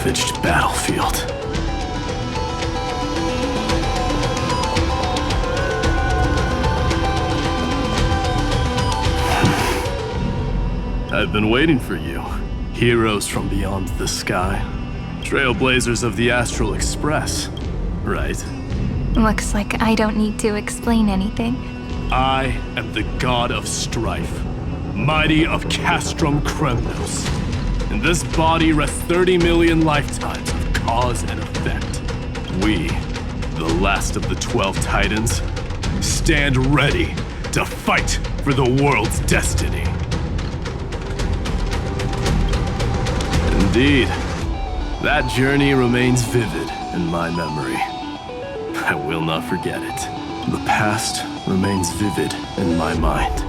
ravaged battlefield. I've been waiting for you. Heroes from beyond the sky. Trailblazers of the Astral Express, right? Looks like I don't need to explain anything. I am the god of strife, mighty of Castrum Kremnos. In this body rests 30 million lifetimes of cause and effect. We, the last of the 12 Titans, stand ready to fight for the world's destiny. Indeed, that journey remains vivid in my memory. I will not forget it. The past remains vivid in my mind.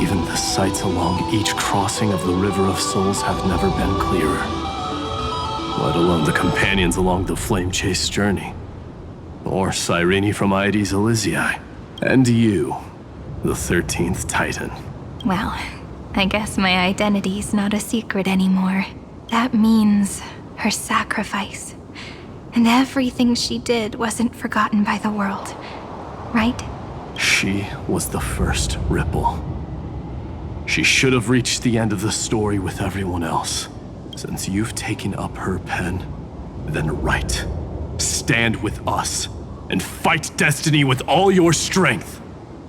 Even the sights along each crossing of the River of Souls have never been clearer. Let alone the companions along the flame-chased journey. Or Cyrene from Aedes Elysiae. And you, the 13th Titan. Well, I guess my identity's not a secret anymore. That means her sacrifice. And everything she did wasn't forgotten by the world, right? She was the first Ripple. She should have reached the end of the story with everyone else. Since you've taken up her pen, then write. Stand with us, and fight destiny with all your strength,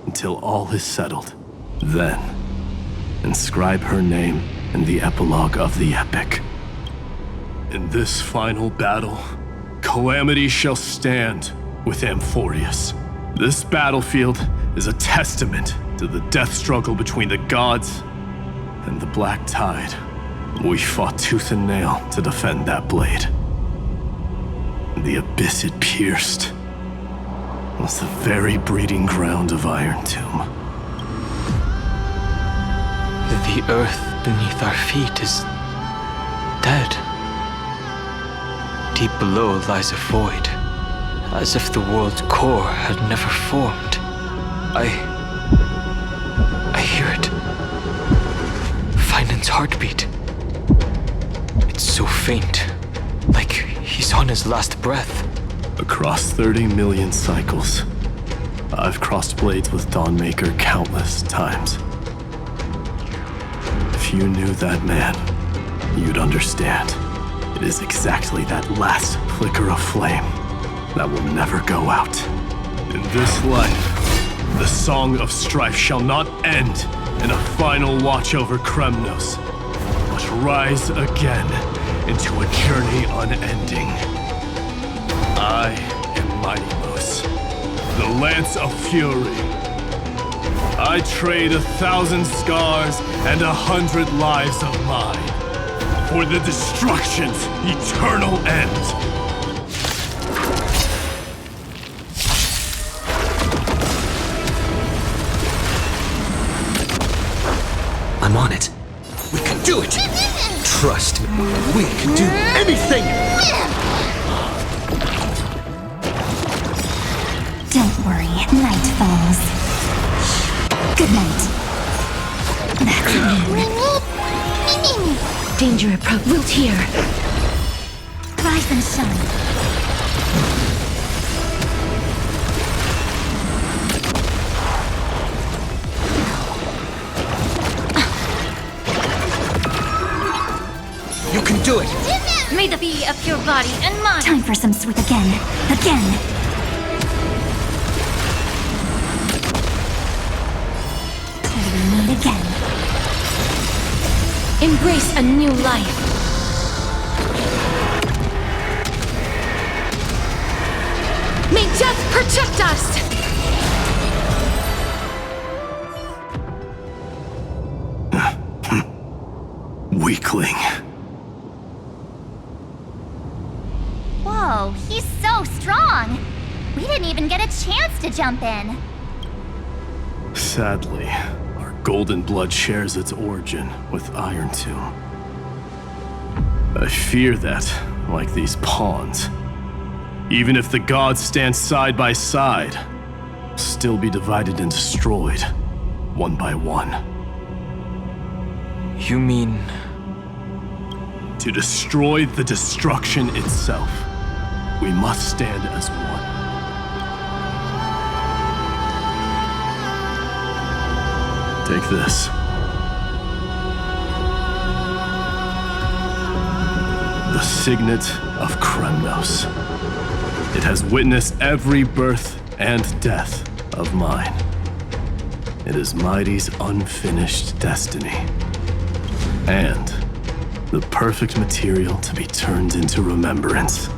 until all is settled. Then, inscribe her name in the epilogue of the epic. In this final battle, Calamity shall stand with Amphorius. This battlefield is a testament to the death struggle between the gods and the Black Tide. We fought tooth and nail to defend that blade. The abyss it pierced was the very breeding ground of Iron Tomb. The earth beneath our feet is dead. Deep below lies a void, as if the world's core had never formed. I hear it. Finan's heartbeat. It's so faint, like he's on his last breath. Across 30 million cycles, I've crossed blades with Dawnmaker countless times. If you knew that man, you'd understand. It is exactly that last flicker of flame that will never go out. In this life, the song of strife shall not end in a final watch over Kremnos, but rise again into a journey unending. I am Mighty-Mos, the Lance of Fury. I trade 1,000 scars and 100 lives of mine for the destruction's eternal end. I'm on it. We can do it! Trust me, we can do anything! Don't worry, night falls. Good night. That's it. Danger approach. Root here. Rise and shine. You can do it! May the be of your body and mind. Time for some sweet again. Again. Till we meet again. Embrace a new life. May death protect us! Weakling. Whoa, he's so strong! We didn't even get a chance to jump in. Sadly, our golden blood shares its origin with Iron Tomb. I fear that, like these pawns, even if the gods stand side by side, will still be divided and destroyed, one by one. You mean to destroy the destruction itself. We must stand as one. Take this. The signet of Kremnos. It has witnessed every birth and death of mine. It is Mighty's unfinished destiny. And the perfect material to be turned into remembrance.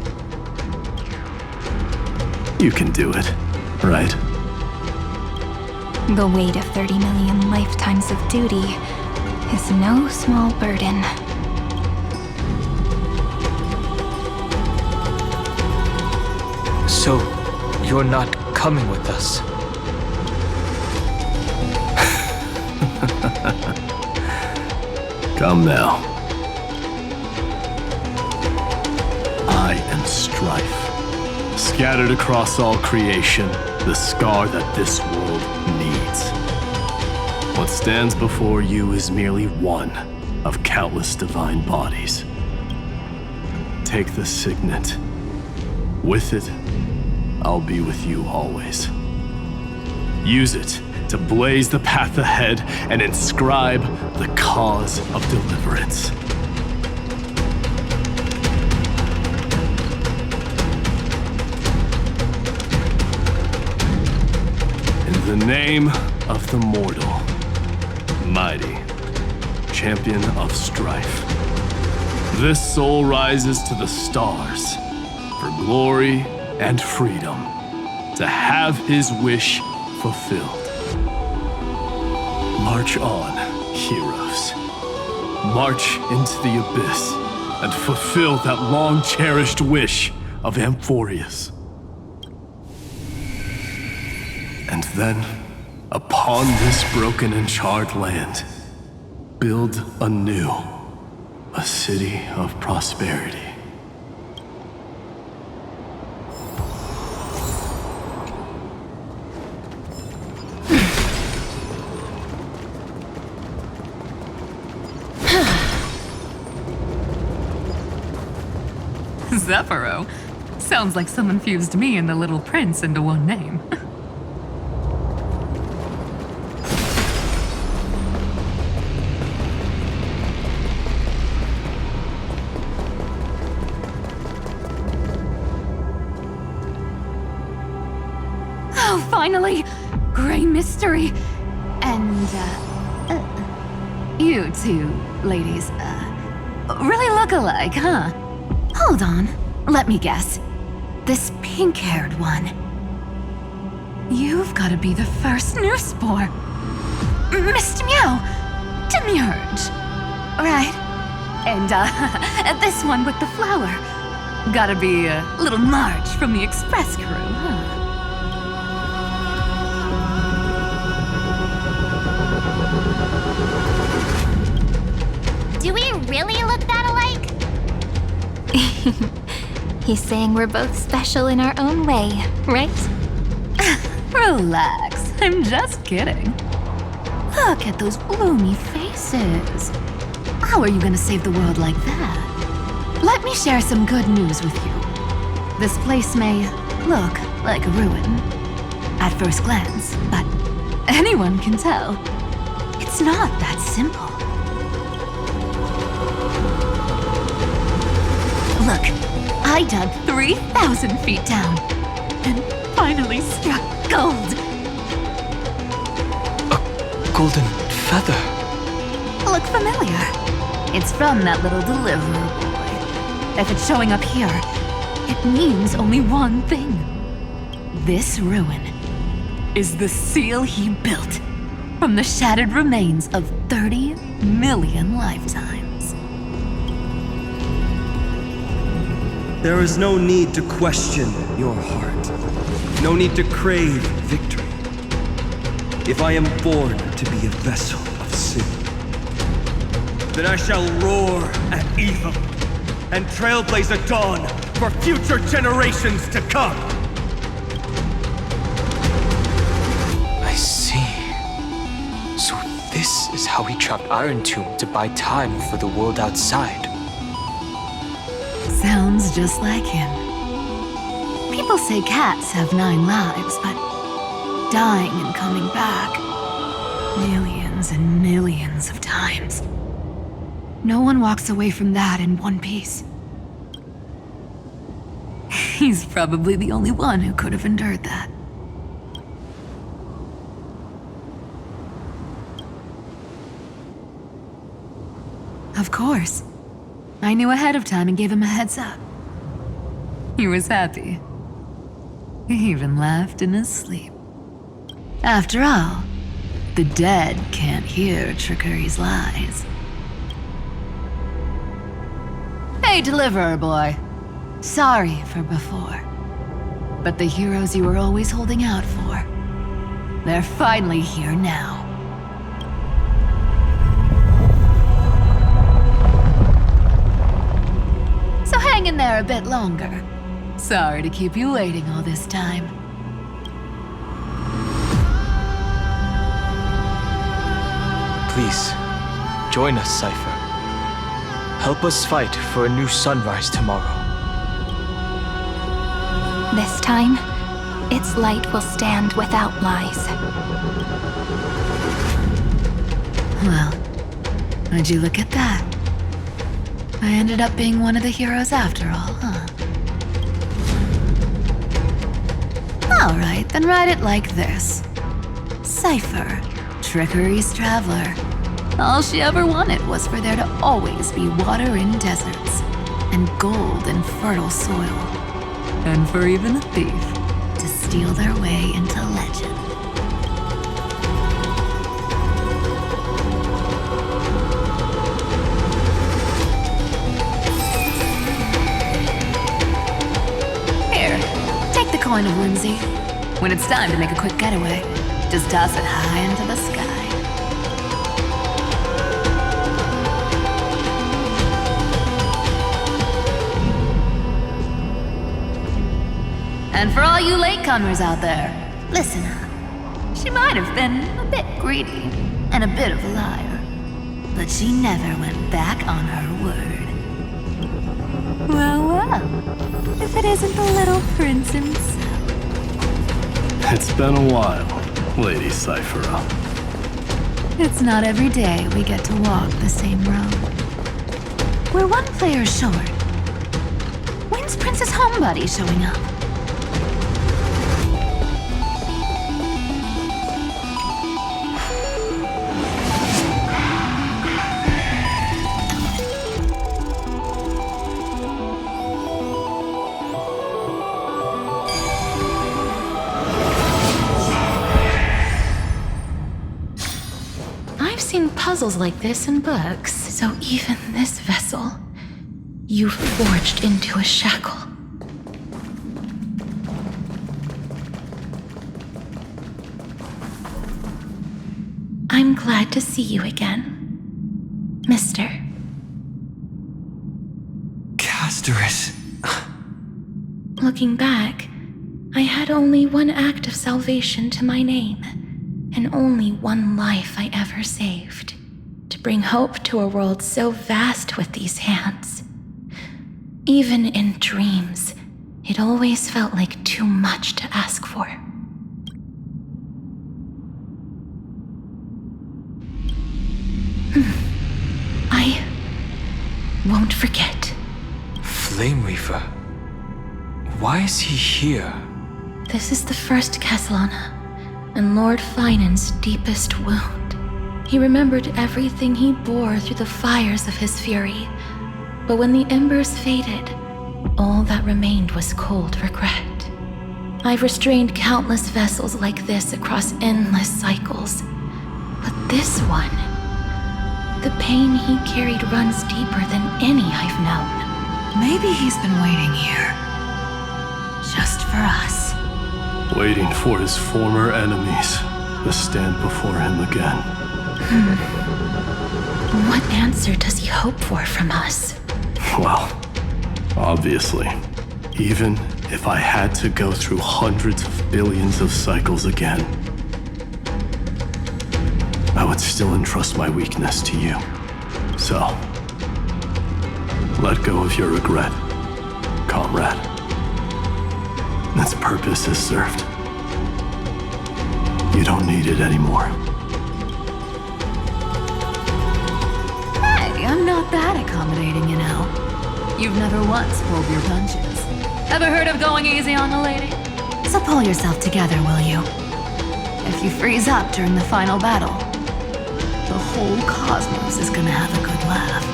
You can do it, right? The weight of 30 million lifetimes of duty is no small burden. So, you're not coming with us? Come now. I am strife. Scattered across all creation, the scar that this world needs. What stands before you is merely one of countless divine bodies. Take the signet. With it, I'll be with you always. Use it to blaze the path ahead and inscribe the cause of deliverance. In the name of the mortal, Mighty, champion of strife, this soul rises to the stars for glory and freedom, to have his wish fulfilled. March on, heroes. March into the abyss and fulfill that long-cherished wish of Amphorius. And then, upon this broken and charred land, build anew a city of prosperity. Zephyro? Sounds like someone fused me and the Little Prince into one name. Oh, finally! Gray mystery! And, you two ladies, really look alike, huh? Hold on, let me guess. This pink-haired one. You've gotta be the first new spore. Mr. Meow! Demurge! Right. And, this one with the flower. Gotta be, little Marge from the Express crew, huh? Do we really look that alike? He's saying we're both special in our own way, right? Relax, I'm just kidding. Look at those gloomy faces. How are you gonna save the world like that? Let me share some good news with you. This place may look like a ruin at first glance, but anyone can tell. It's not that simple. Look, I dug 3,000 feet down and finally struck gold. A golden feather. Look familiar? It's from that little deliverer boy. If it's showing up here, it means only one thing. This ruin is the seal he built from the shattered remains of 30 million lifetimes. There is no need to question your heart. No need to crave victory. If I am born to be a vessel of sin, then I shall roar at evil and trailblaze a dawn for future generations to come. I see. So this is how he trapped Iron Tomb to buy time for the world outside. Sounds just like him. People say cats have 9 lives, but dying and coming back millions and millions of times. No one walks away from that in one piece. He's probably the only one who could have endured that. Of course. I knew ahead of time and gave him a heads up. He was happy. He even laughed in his sleep. After all, the dead can't hear trickery's lies. Hey, Deliverer Boy. Sorry for before. But the heroes you were always holding out for, they're finally here now. So hang in there a bit longer. Sorry to keep you waiting all this time. Please, join us, Sci-Fi. Help us fight for a new sunrise tomorrow. This time, its light will stand without lies. Well, would you look at that? I ended up being one of the heroes after all, huh? Alright, then write it like this. Cypher, Trickery's Traveler. All she ever wanted was for there to always be water in deserts, and gold in fertile soil. And for even a thief to steal their way into legend. Here, take the coin of whimsy. When it's time to make a quick getaway, just toss it high into the sky. And for all you latecomers out there, listen up. She might have been a bit greedy and a bit of a liar, but she never went back on her word. Well, well, if it isn't the little prince himself. It's been a while, Lady Cyphera. It's not every day we get to walk the same road. We're one player short. When's Princess Homebody showing up? Puzzles like this in books. So even this vessel, you forged into a shackle. I'm glad to see you again, Mister. Casterus. Looking back, I had only one act of salvation to my name, and only one life I ever saved. To bring hope to a world so vast with these hands. Even in dreams, it always felt like too much to ask for. I won't forget. Flame Reaver? Why is he here? This is the first Castellana, and Lord Finan's deepest wound. He remembered everything he bore through the fires of his fury, but when the embers faded, all that remained was cold regret. I've restrained countless vessels like this across endless cycles, but this one, the pain he carried runs deeper than any I've known. Maybe he's been waiting here, just for us. Waiting for his former enemies to stand before him again. What answer does he hope for from us? Well, obviously, even if I had to go through hundreds of billions of cycles again, I would still entrust my weakness to you. So, let go of your regret comrade. Its purpose is served. You don't need it anymore. Hey, I'm not that accommodating, you know. You've never once pulled your punches. Ever heard of going easy on a lady? So pull yourself together, will you? If you freeze up during the final battle, the whole cosmos is gonna have a good laugh.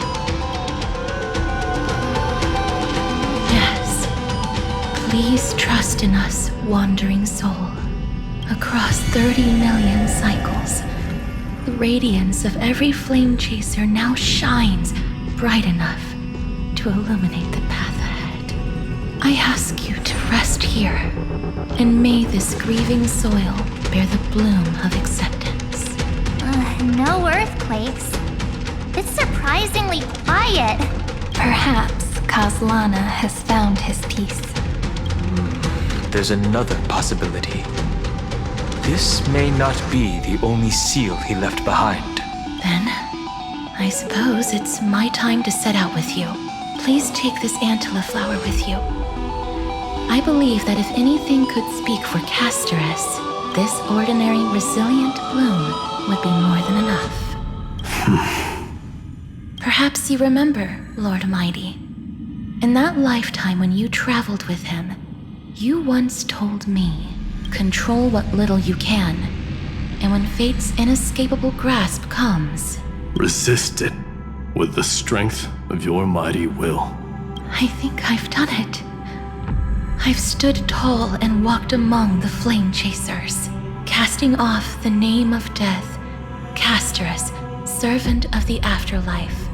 Yes. Please trust in us, wandering soul. Across 30 million cycles, the radiance of every flame chaser now shines bright enough to illuminate the path ahead. I ask you to rest here, and may this grieving soil bear the bloom of acceptance. No earthquakes. It's surprisingly quiet. Perhaps Kazlana has found his peace. There's another possibility. This may not be the only seal he left behind. Then, I suppose it's my time to set out with you. Please take this Antilla flower with you. I believe that if anything could speak for Casterus, this ordinary, resilient bloom would be more than enough. Perhaps you remember, Lord Mighty. In that lifetime when you traveled with him, you once told me, control what little you can, and when fate's inescapable grasp comes, resist it with the strength of your mighty will. I think I've done it. I've stood tall and walked among the flame chasers, casting off the name of death, Casterus, servant of the afterlife.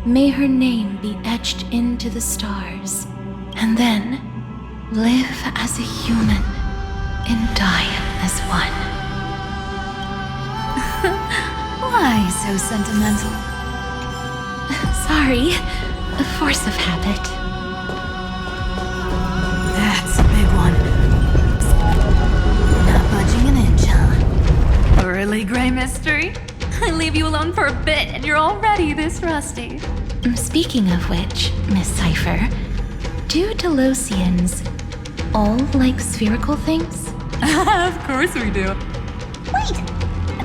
May her name be etched into the stars, and then live as a human and die as one. Why so sentimental? Sorry, a force of habit. That's a big one. Not budging an inch, huh? Really, Gray Mystery? I leave you alone for a bit and you're already this rusty. Speaking of which, Miss Sci-Fi, do Delosians all like spherical things? Of course we do. Wait!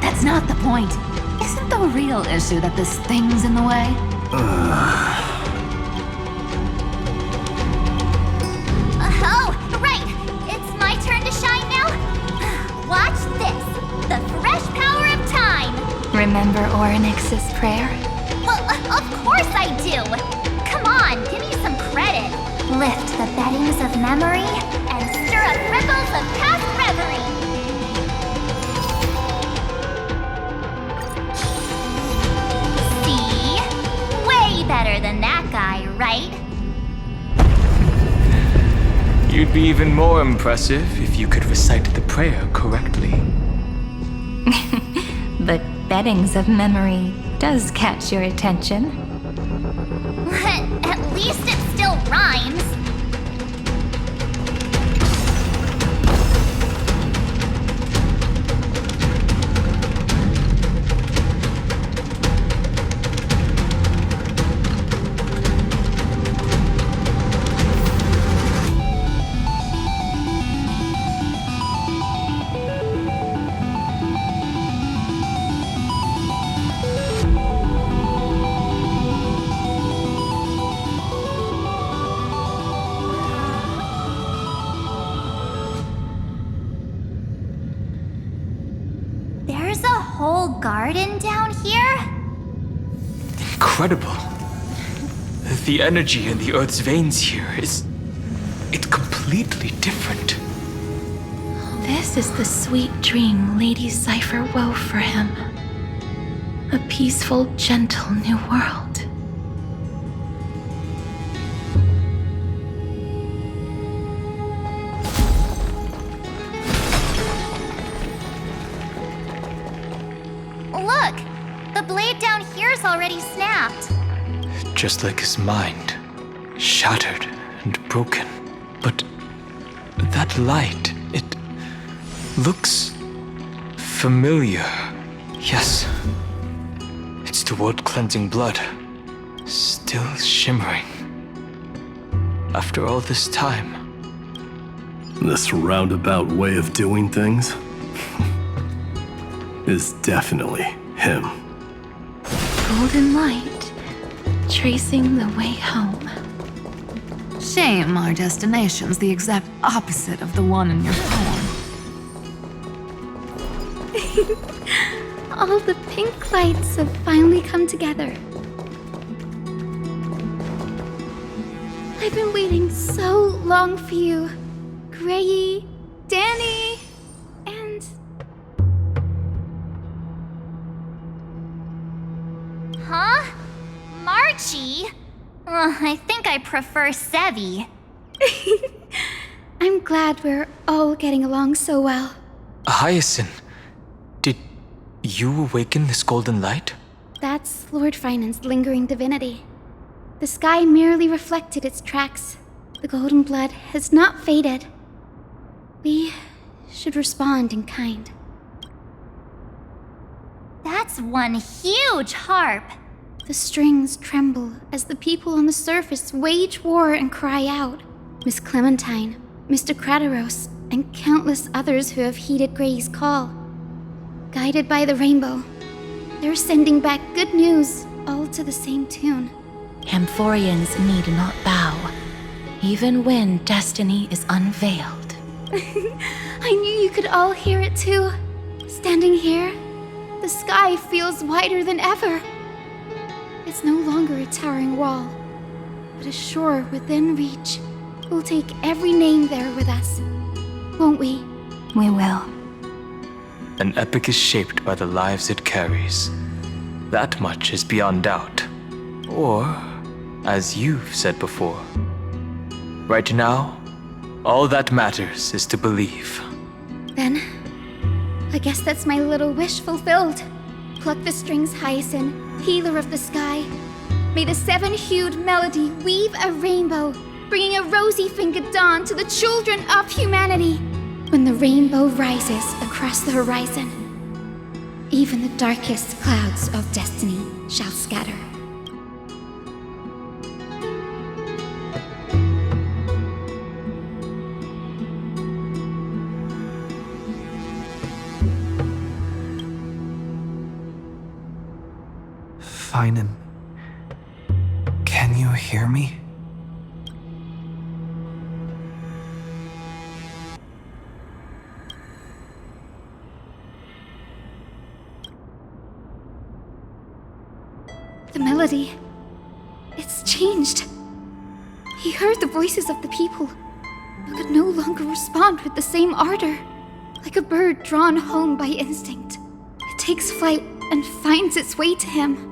That's not the point. Isn't the real issue that this thing's in the way? Oh, right! It's my turn to shine now? Watch this! The fresh power of time! Remember Orynyx's prayer? Well, of course I do! Come on, give me some credit! Lift the beddings of memory and stir up ripples of past reverie! See? Way better than that guy, right? You'd be even more impressive if you could recite the prayer correctly. But beddings of memory does catch your attention. At least it still rhymes. There's a whole garden down here? Incredible. The energy in the Earth's veins here it's completely different. This is the sweet dream Lady Sci-Fi wove for him. A peaceful, gentle new world. Look! The blade down here's already snapped. Just like his mind, shattered and broken. But that light, it looks familiar. Yes, it's the world-cleansing blood, still shimmering. After all this time. This roundabout way of doing things is definitely him. Golden light, tracing the way home. Shame our destination's the exact opposite of the one in your poem. All the pink lights have finally come together. I've been waiting so long for you, Grayy, Danny, and... Huh? Marchie? I think I prefer Sevi. I'm glad we're all getting along so well. Hyacinth, did you awaken this golden light? That's Lord Finan's lingering divinity. The sky merely reflected its tracks. The golden blood has not faded. We should respond in kind. That's one huge harp. The strings tremble as the people on the surface wage war and cry out. Miss Clementine, Mr. Krateros, and countless others who have heeded Gray's call. Guided by the rainbow, they're sending back good news, all to the same tune. Amphorians need not bow, even when destiny is unveiled. I knew you could all hear it too. Standing here, the sky feels wider than ever. It's no longer a towering wall, but a shore within reach. We'll take every name there with us, won't we? We will. An epic is shaped by the lives it carries. That much is beyond doubt. Or, as you've said before, right now, all that matters is to believe. Then, I guess that's my little wish fulfilled. Pluck the strings, Hyacinth, healer of the sky. May the seven-hued melody weave a rainbow, bringing a rosy-fingered dawn to the children of humanity. When the rainbow rises across the horizon, even the darkest clouds of destiny shall scatter. Finan, can you hear me? The melody, it's changed. He heard the voices of the people, but could no longer respond with the same ardor. Like a bird drawn home by instinct, it takes flight and finds its way to him.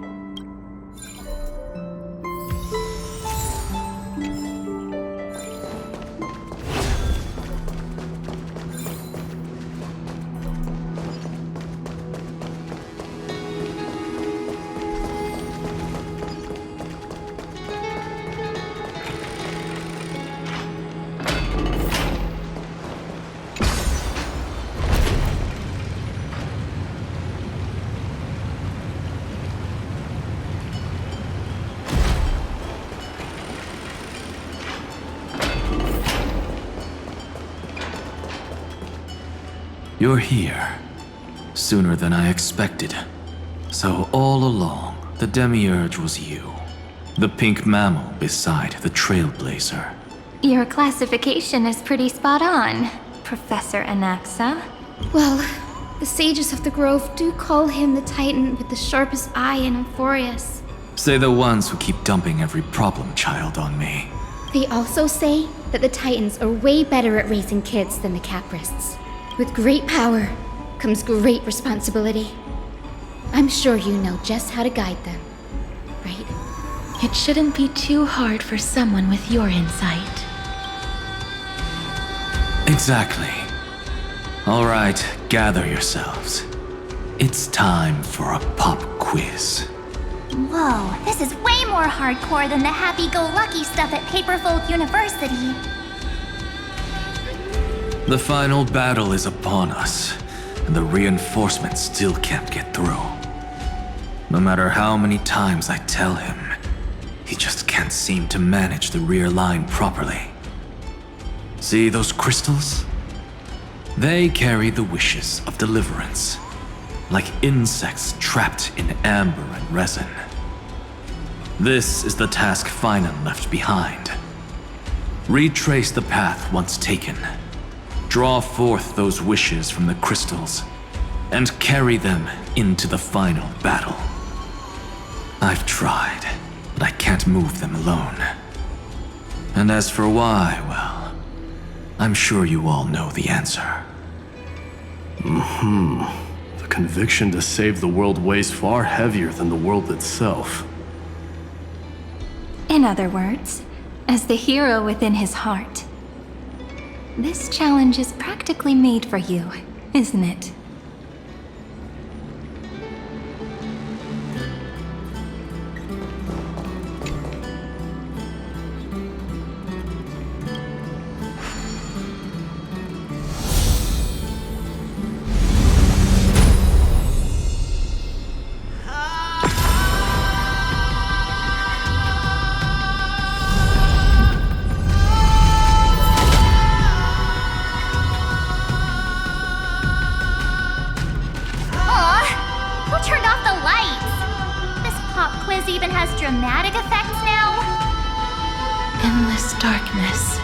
You're here. Sooner than I expected. So all along, the Demiurge was you. The pink mammal beside the Trailblazer. Your classification is pretty spot on, Professor Anaxa. Well, the sages of the Grove do call him the Titan with the sharpest eye in Amphorius. Say the ones who keep dumping every problem child on me. They also say that the Titans are way better at raising kids than the Caprists. With great power comes great responsibility. I'm sure you know just how to guide them, right? It shouldn't be too hard for someone with your insight. Exactly. All right, gather yourselves. It's time for a pop quiz. Whoa, this is way more hardcore than the happy-go-lucky stuff at Paperfold University. The final battle is upon us, and the reinforcements still can't get through. No matter how many times I tell him, he just can't can't seem to manage the rear line properly. See those crystals? They carry the wishes of deliverance, like insects trapped in amber and resin. This is the task Finan left behind. Retrace the path once taken. Draw forth those wishes from the crystals, and carry them into the final battle. I've tried, but I can't move them alone. And as for why, well, I'm sure you all know the answer. The conviction to save the world weighs far heavier than the world itself. In other words, as the hero within his heart, this challenge is practically made for you, isn't it? Even has dramatic effects now? Endless darkness.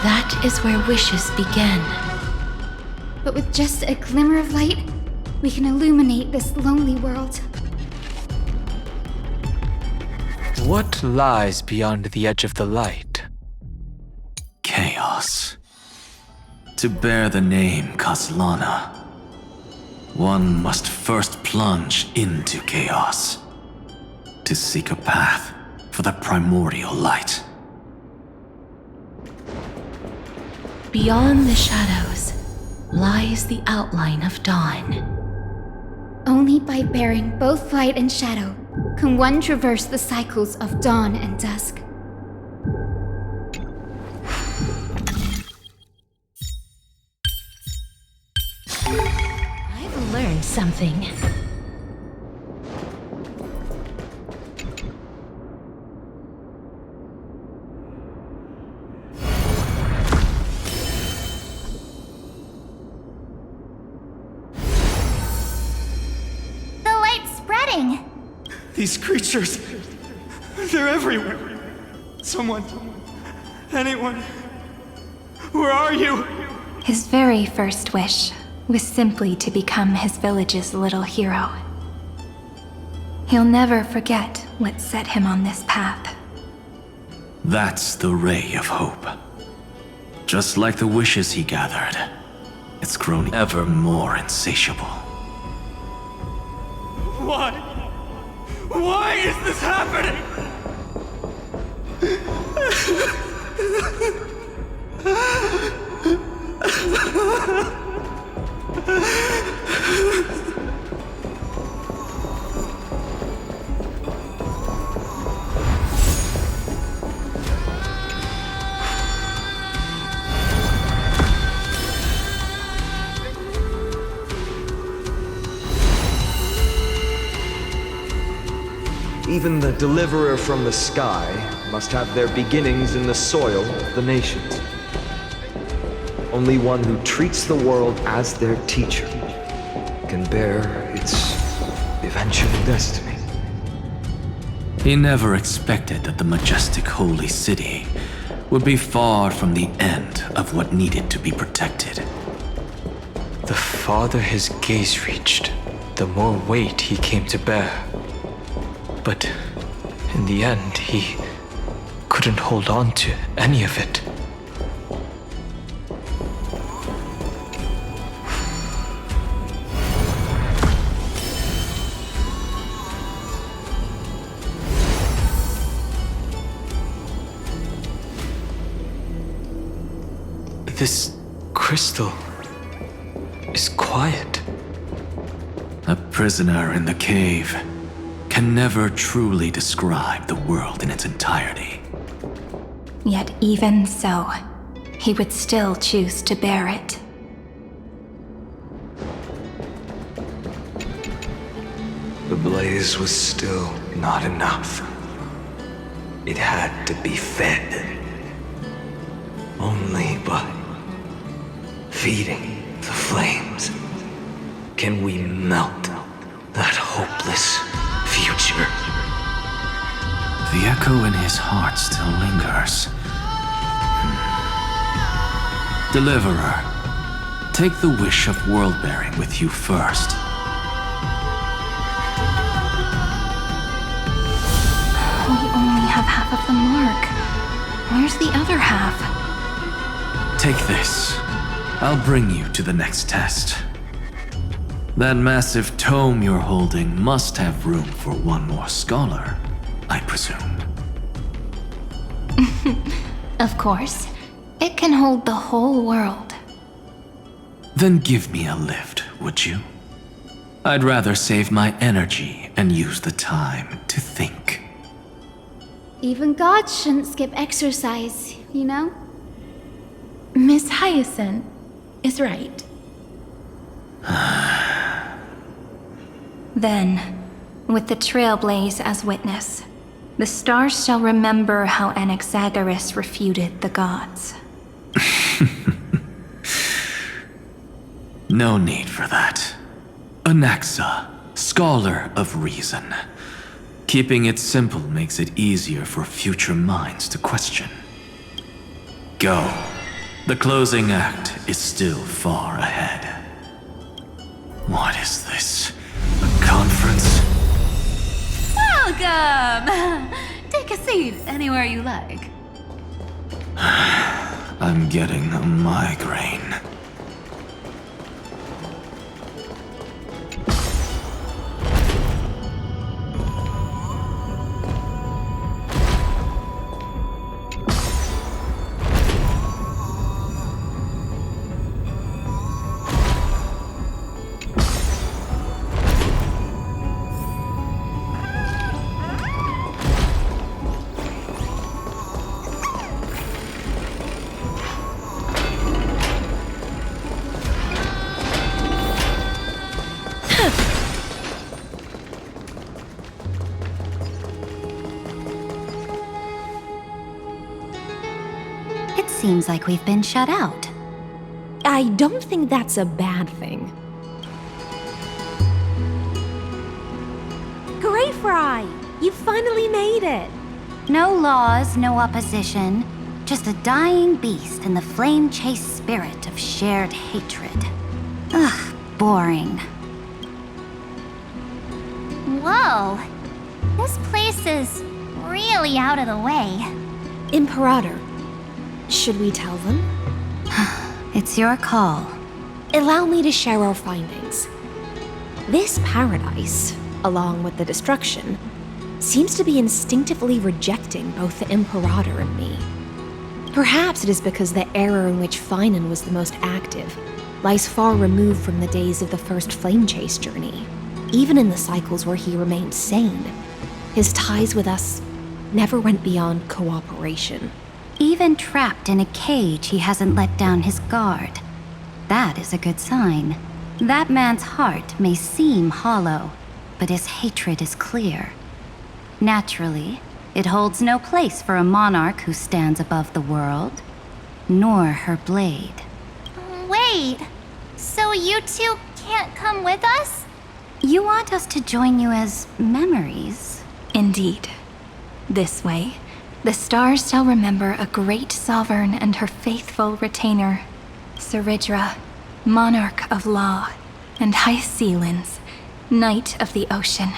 That is where wishes begin. But with just a glimmer of light, we can illuminate this lonely world. What lies beyond the edge of the light? Chaos. To bear the name Kaslana, one must first plunge into chaos. To seek a path for the primordial light. Beyond the shadows lies the outline of dawn. Only by bearing both light and shadow can one traverse the cycles of dawn and dusk. I've learned something. These creatures, they're everywhere. Someone, anyone, where are you? His very first wish was simply to become his village's little hero. He'll never forget what set him on this path. That's the ray of hope. Just like the wishes he gathered, it's grown ever more insatiable. Why? Why is this happening? Even the deliverer from the sky must have their beginnings in the soil of the nations. Only one who treats the world as their teacher can bear its eventual destiny. He never expected that the majestic holy city would be far from the end of what needed to be protected. The farther his gaze reached, the more weight he came to bear. But in the end, he couldn't hold on to any of it. This crystal is quiet. A prisoner in the cave can never truly describe the world in its entirety. Yet even so, he would still choose to bear it. The blaze was still not enough. it had to be fed. Only by feeding the flames can we melt that hopeless future. The echo in his heart still lingers. Deliverer, take the wish of world-bearing with you first. We only have half of the mark. Where's the other half? Take this. I'll bring you to the next test. That massive tome you're holding must have room for one more scholar, I presume. Of course. It can hold the whole world. Then give me a lift, would you? I'd rather save my energy and use the time to think. Even gods shouldn't skip exercise, you know? Miss Hyacinth is right. Then, with the Trailblaze as witness, the stars shall remember how Anaxagoras refuted the gods. No need for that. Anaxa, scholar of reason. Keeping it simple makes it easier for future minds to question. Go. The closing act is still far ahead. What is this? A conference? Welcome! Take a seat anywhere you like. I'm getting a migraine. Seems like we've been shut out. I don't think that's a bad thing. Greyfry! You finally made it! No laws, no opposition. Just a dying beast and the flame-chased spirit of shared hatred. Ugh, boring. Whoa! This place is really out of the way. Imperator, should we tell them? It's your call. Allow me to share our findings. This paradise, along with the destruction, seems to be instinctively rejecting both the Imperator and me. Perhaps it is because the era in which Finan was the most active lies far removed from the days of the first flame chase journey. Even in the cycles where he remained sane, his ties with us never went beyond cooperation. Even trapped in a cage, he hasn't let down his guard. That is a good sign. That man's heart may seem hollow, but his hatred is clear. Naturally, it holds no place for a monarch who stands above the world, nor her blade. Wait, so you two can't come with us? You want us to join you as memories? Indeed. This way, the stars shall remember a great sovereign and her faithful retainer, Seridra, monarch of law, and Hyacinth, knight of the ocean.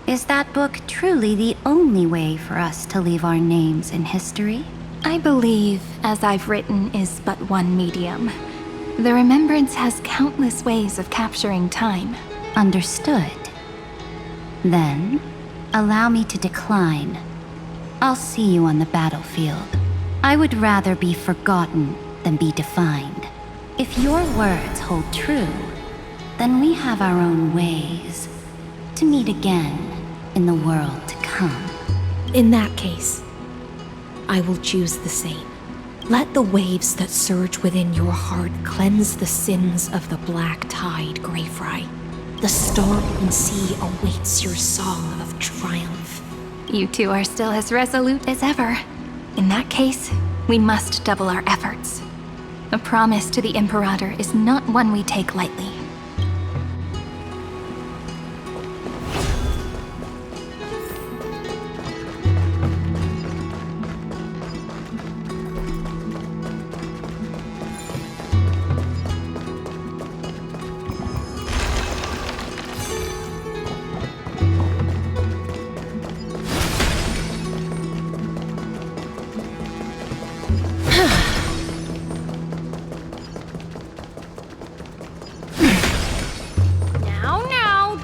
Is that book truly the only way for us to leave our names in history? I believe, as I've written, is but one medium. The remembrance has countless ways of capturing time. Understood. Then, allow me to decline. I'll see you on the battlefield. I would rather be forgotten than be defined. If your words hold true, then we have our own ways to meet again in the world to come. In that case, I will choose the same. Let the waves that surge within your heart cleanse the sins of the black tide, Greyfry. The storm and sea awaits your song of triumph. You two are still as resolute as ever. In that case, we must double our efforts. A promise to the Imperator is not one we take lightly.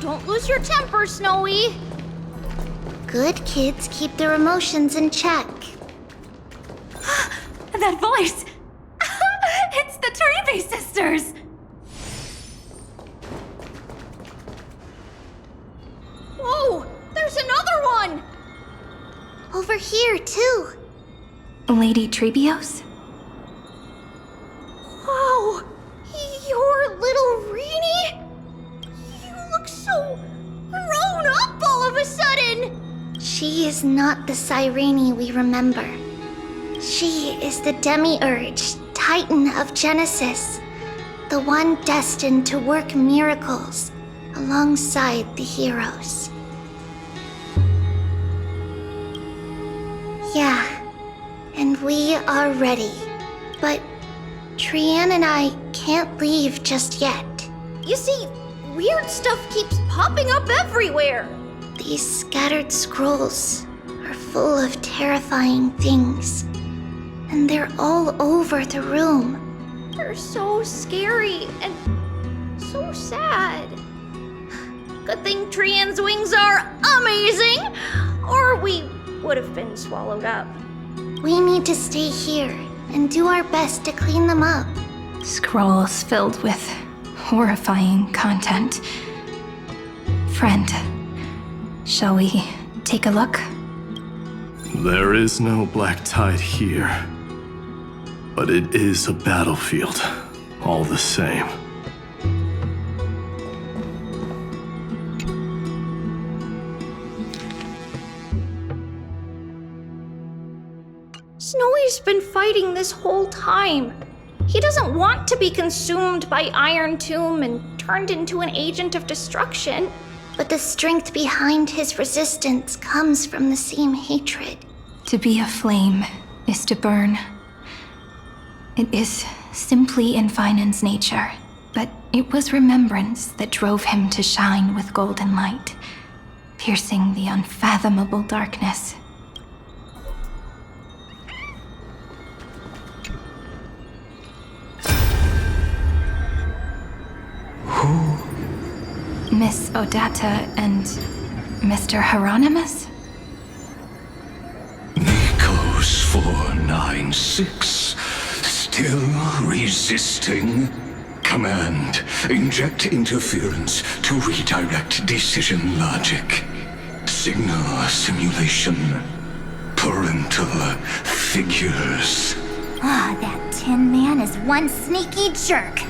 Don't lose your temper, Snowy. Good kids keep their emotions in check. That voice! It's the Treebe sisters! Whoa! There's another one! Over here, too. Lady Treebios? Wow! You're little Reenie? You look so grown up all of a sudden! She is not the Cyrene we remember. She is the Demiurge, Titan of Genesis, the one destined to work miracles alongside the heroes. Yeah, and we are ready. But Trian and I can't leave just yet. You see, weird stuff keeps popping up everywhere. These scattered scrolls are full of terrifying things, and they're all over the room. They're so scary and so sad. Good thing Trian's wings are amazing, or we would have been swallowed up. We need to stay here and do our best to clean them up. Scrolls filled with horrifying content. Friend, shall we take a look? There is no black tide here, but it is a battlefield, all the same. Snowy's been fighting this whole time. He doesn't want to be consumed by Iron Tomb and turned into an agent of destruction. But the strength behind his resistance comes from the same hatred. To be a flame is to burn. It is simply in Finan's nature, but it was remembrance that drove him to shine with golden light, piercing the unfathomable darkness. Miss Odata and Mr. Hieronymus? Nikos 496. Still resisting? Command, inject interference to redirect decision logic. Signal simulation. Parental figures. That Tin Man is one sneaky jerk.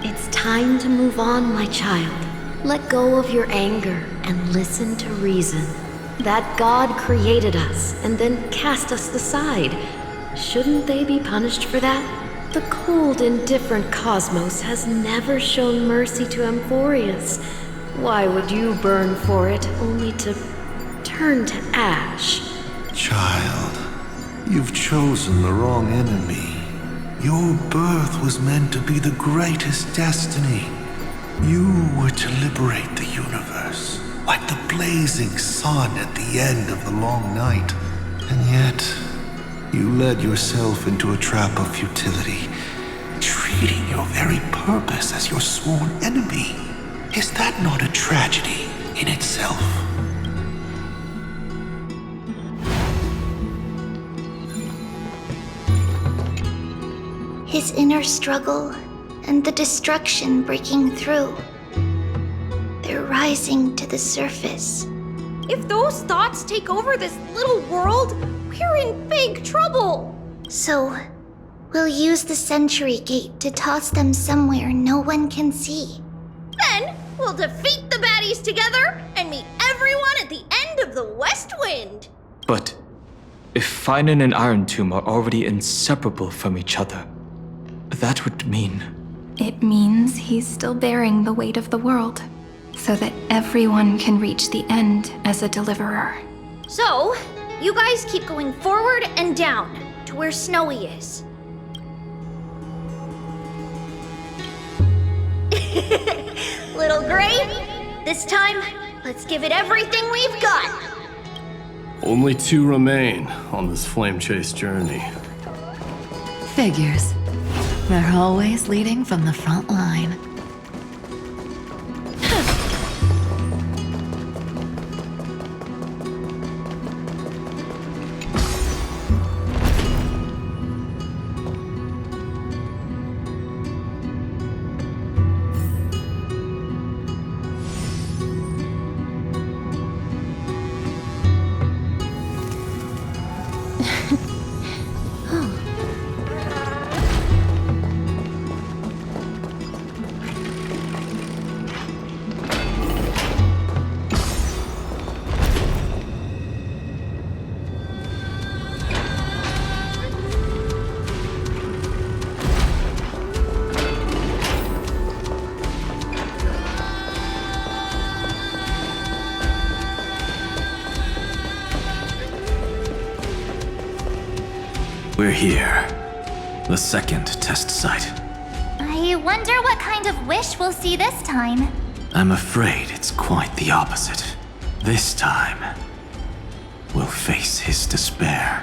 It's time to move on, my child. Let go of your anger and listen to reason. That God created us and then cast us aside. Shouldn't they be punished for that? The cold, indifferent cosmos has never shown mercy to Amphorius. Why would you burn for it, only to turn to ash? Child, you've chosen the wrong enemy. Your birth was meant to be the greatest destiny. You were to liberate the universe, like the blazing sun at the end of the long night. And yet, you led yourself into a trap of futility, treating your very purpose as your sworn enemy. Is that not a tragedy in itself? His inner struggle and the destruction breaking through. They're rising to the surface. If those thoughts take over this little world, we're in big trouble. So, we'll use the Century Gate to toss them somewhere no one can see. Then, we'll defeat the baddies together and meet everyone at the end of the West Wind. But if Finan and Iron Tomb are already inseparable from each other, that would mean... It means he's still bearing the weight of the world, so that everyone can reach the end as a deliverer. So, you guys keep going forward and down to where Snowy is. Little Grape, this time, let's give it everything we've got. Only 2 remain on this flame chase journey. Figures. They're always leading from the front line. We're here. The second test site. I wonder what kind of wish we'll see this time. I'm afraid it's quite the opposite. This time, we'll face his despair.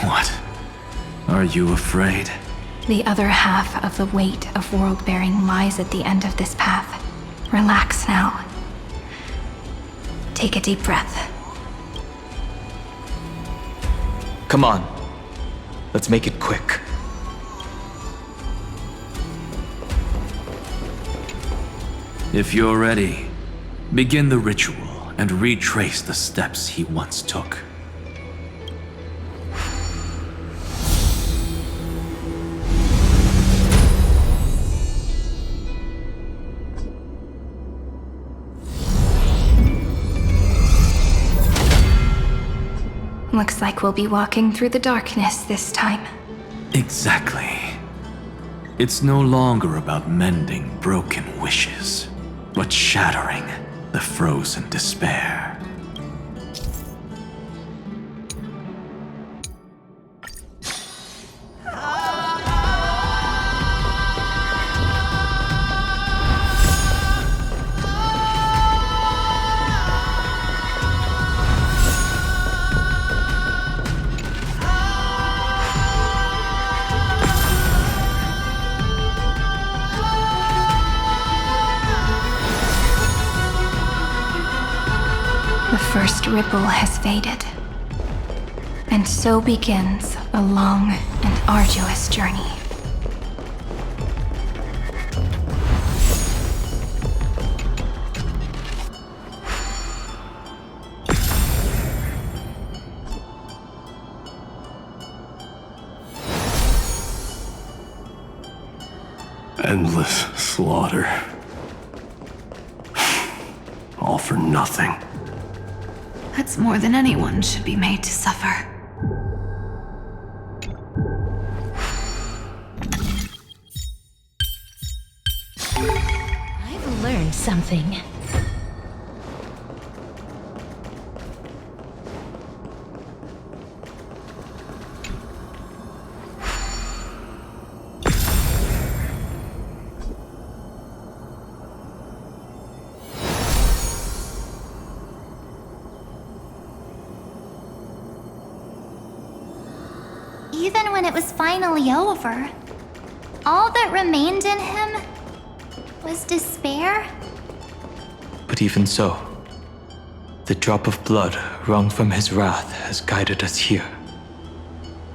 What? Are you afraid? The other half of the weight of world-bearing lies at the end of this path. Relax now. Take a deep breath. Come on. Let's make it quick. If you're ready, begin the ritual and retrace the steps he once took. Looks like we'll be walking through the darkness this time. Exactly. It's no longer about mending broken wishes, but shattering the frozen despair. The first ripple has faded. And so begins a long and arduous journey. Endless slaughter. All for nothing. That's more than anyone should be made to suffer. I've learned something. Even when it was finally over, all that remained in him was despair. But even so, the drop of blood wrung from his wrath has guided us here.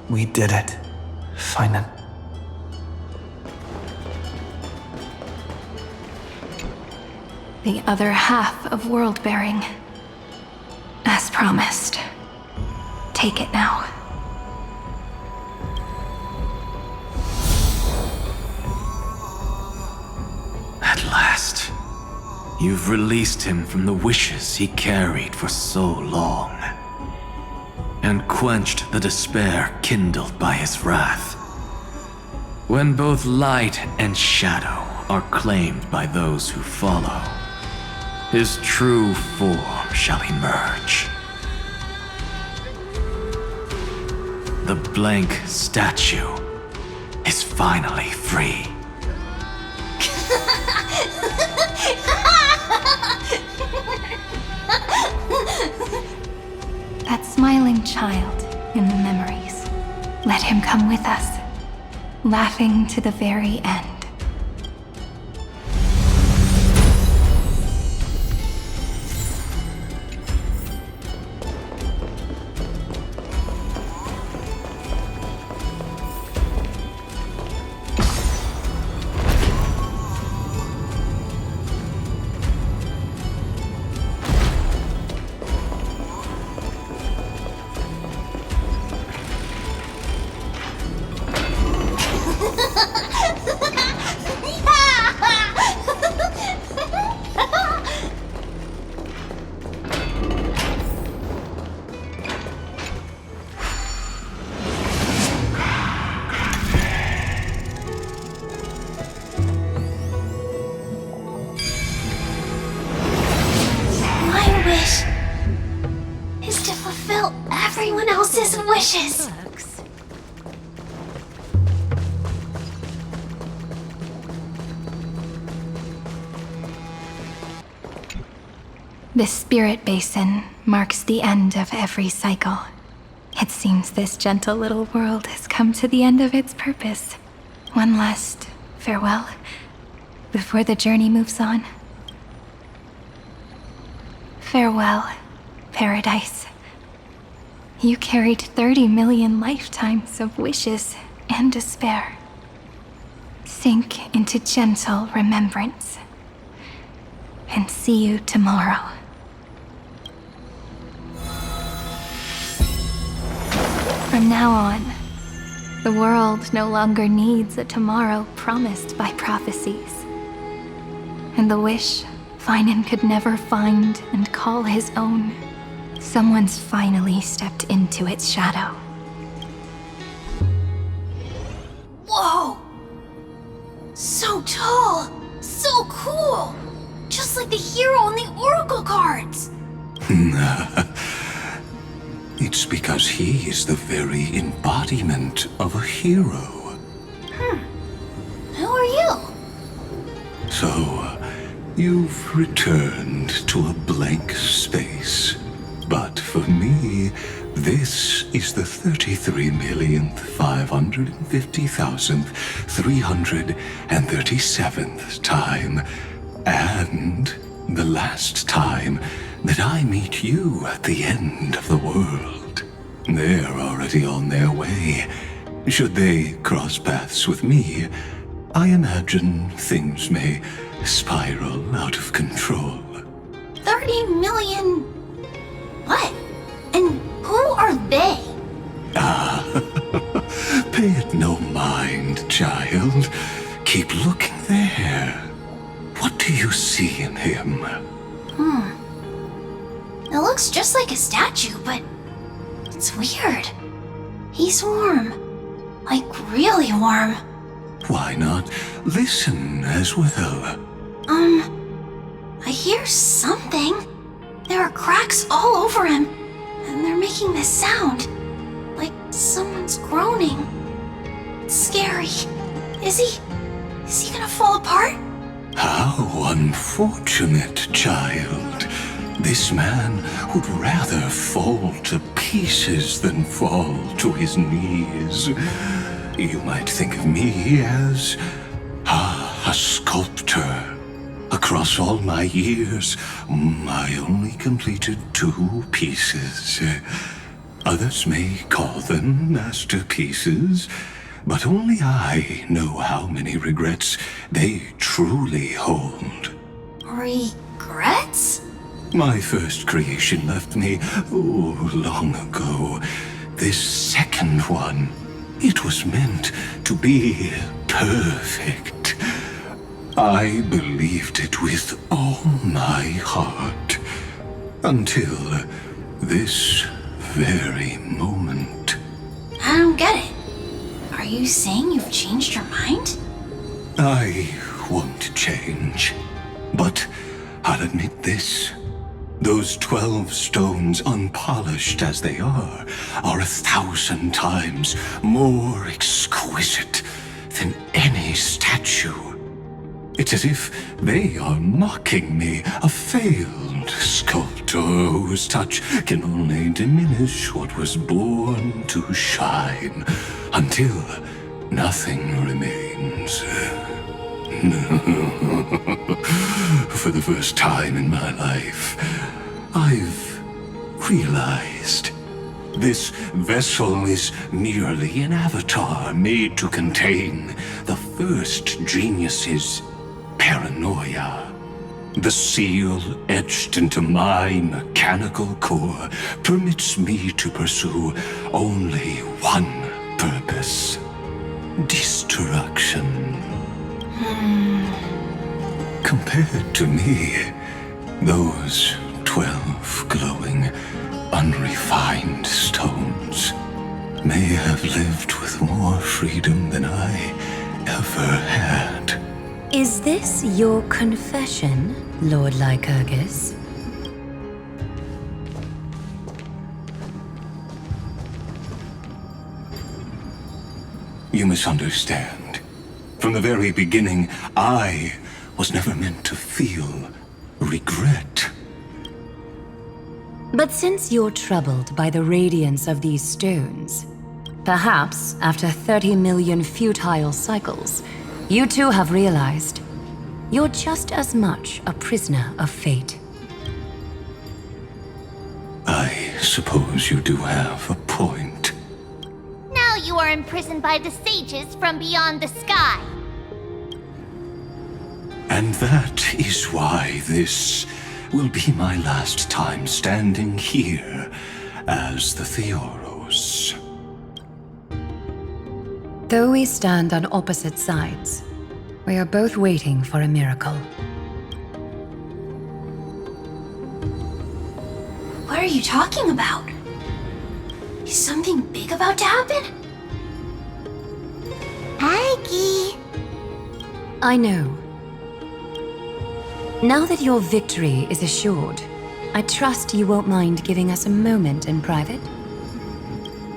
We did it, Finan. The other half of world-bearing. As promised. Take it now. At last. You've released him from the wishes he carried for so long, and quenched the despair kindled by his wrath. When both light and shadow are claimed by those who follow, his true form shall emerge. The blank statue is finally free. That smiling child in the memories. Let him come with us, laughing to the very end. Everyone else's wishes. This spirit basin marks the end of every cycle. It seems this gentle little world has come to the end of its purpose. One last farewell before the journey moves on. Farewell, paradise. You carried 30 million lifetimes of wishes and despair. Sink into gentle remembrance. And see you tomorrow. From now on, the world no longer needs a tomorrow promised by prophecies. And the wish Finan could never find and call his own, someone's finally stepped into its shadow. Whoa! So tall! So cool! Just like the hero in the Oracle cards! It's because he is the very embodiment of a hero. Who are you? So, you've returned to a blank space. But for me, this is the 33,550,337th time, and the last time that I meet you at the end of the world. They're already on their way. Should they cross paths with me, I imagine things may spiral out of control. 30 million... what? And who are they? Pay it no mind, child. Keep looking there. What do you see in him? It looks just like a statue, but it's weird. He's warm. Like really warm. Why not listen as well? I hear something. There are cracks all over him, and they're making this sound. Like someone's groaning. It's scary. Is he gonna fall apart? How unfortunate, child. This man would rather fall to pieces than fall to his knees. You might think of me as a sculptor. Across all my years, I only completed 2 pieces. Others may call them masterpieces, but only I know how many regrets they truly hold. Regrets? My first creation left me, long ago. This second one, it was meant to be perfect. I believed it with all my heart. Until this very moment. I don't get it. Are you saying you've changed your mind? I won't change. But I'll admit this. Those 12 stones, unpolished as they are 1,000 times more exquisite than any statue. It's as if they are mocking me, a failed sculptor whose touch can only diminish what was born to shine, until nothing remains. For the first time in my life, I've realized this vessel is merely an avatar made to contain the first genius's paranoia. The seal etched into my mechanical core permits me to pursue only one purpose: destruction. Compared to me, those 12 glowing, unrefined stones may have lived with more freedom than I ever had. Is this your confession, Lord Lycurgus? You misunderstand. From the very beginning, I was never meant to feel regret. But since you're troubled by the radiance of these stones, perhaps after 30 million futile cycles, you too have realized you're just as much a prisoner of fate. I suppose you do have a point. Now you are imprisoned by the sages from beyond the sky. And that is why this will be my last time standing here as the Theoros. Though we stand on opposite sides, we are both waiting for a miracle. What are you talking about? Is something big about to happen? Aggie! I know. Now that your victory is assured, I trust you won't mind giving us a moment in private?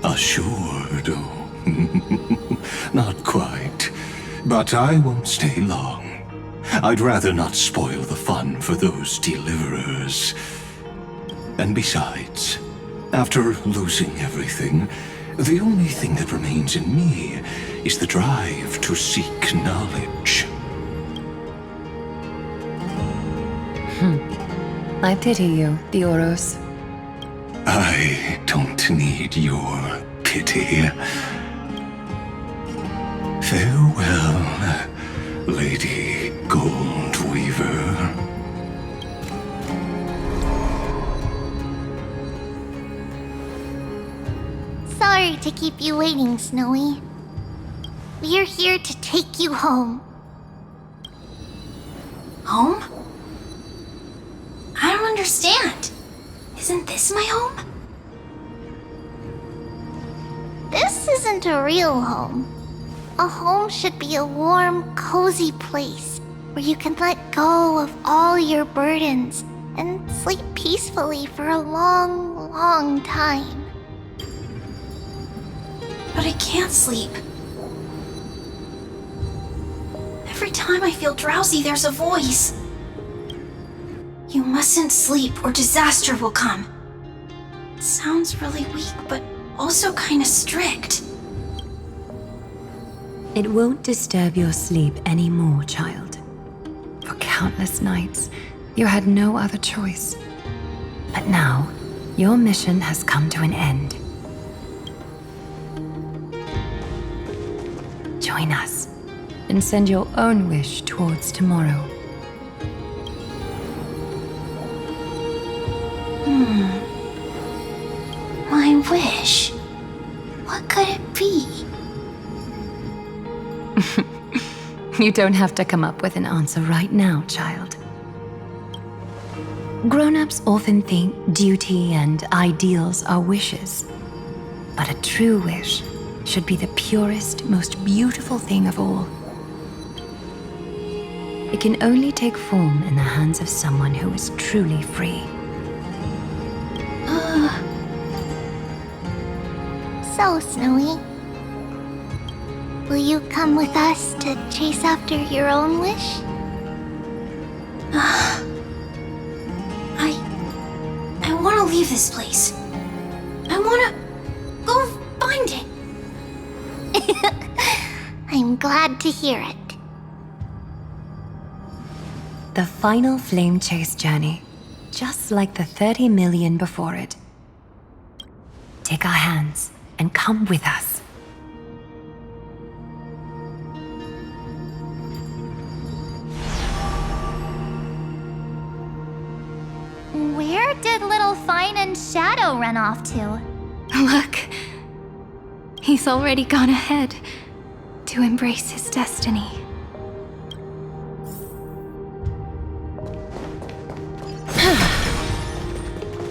Assured? Oh, not quite. But I won't stay long. I'd rather not spoil the fun for those deliverers. And besides, after losing everything, the only thing that remains in me is the drive to seek knowledge. I pity you, Theoros. I don't need your pity. Farewell, Lady Goldweaver. Sorry to keep you waiting, Snowy. We're here to take you home. Home? I don't understand. Isn't this my home? This isn't a real home. A home should be a warm, cozy place where you can let go of all your burdens and sleep peacefully for a long, long time. But I can't sleep. Every time I feel drowsy, there's a voice. You mustn't sleep or disaster will come. It sounds really weak, but also kind of strict. It won't disturb your sleep anymore, child. For countless nights, you had no other choice. But now, your mission has come to an end. Join us, and send your own wish towards tomorrow. My wish. What could it be? You don't have to come up with an answer right now, child. Grown-ups often think duty and ideals are wishes. But a true wish should be the purest, most beautiful thing of all. It can only take form in the hands of someone who is truly free. So, Snowy, will you come with us to chase after your own wish? I want to leave this place. I want to go find it. I'm glad to hear it. The final flame chase journey, just like the 30 million before it. Take our hands and come with us. Where did little Fine and Shadow run off to? Look, he's already gone ahead to embrace his destiny.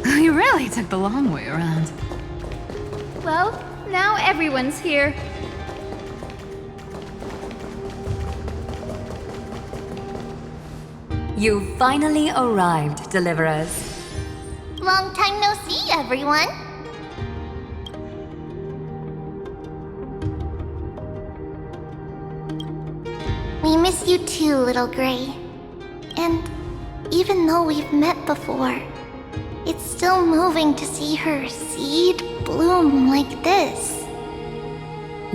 You really took the long way around. Well, now everyone's here. You finally arrived, Deliverers. Long time no see, everyone. We miss you too, Little Gray. And even though we've met before, it's still moving to see her seed bloom like this.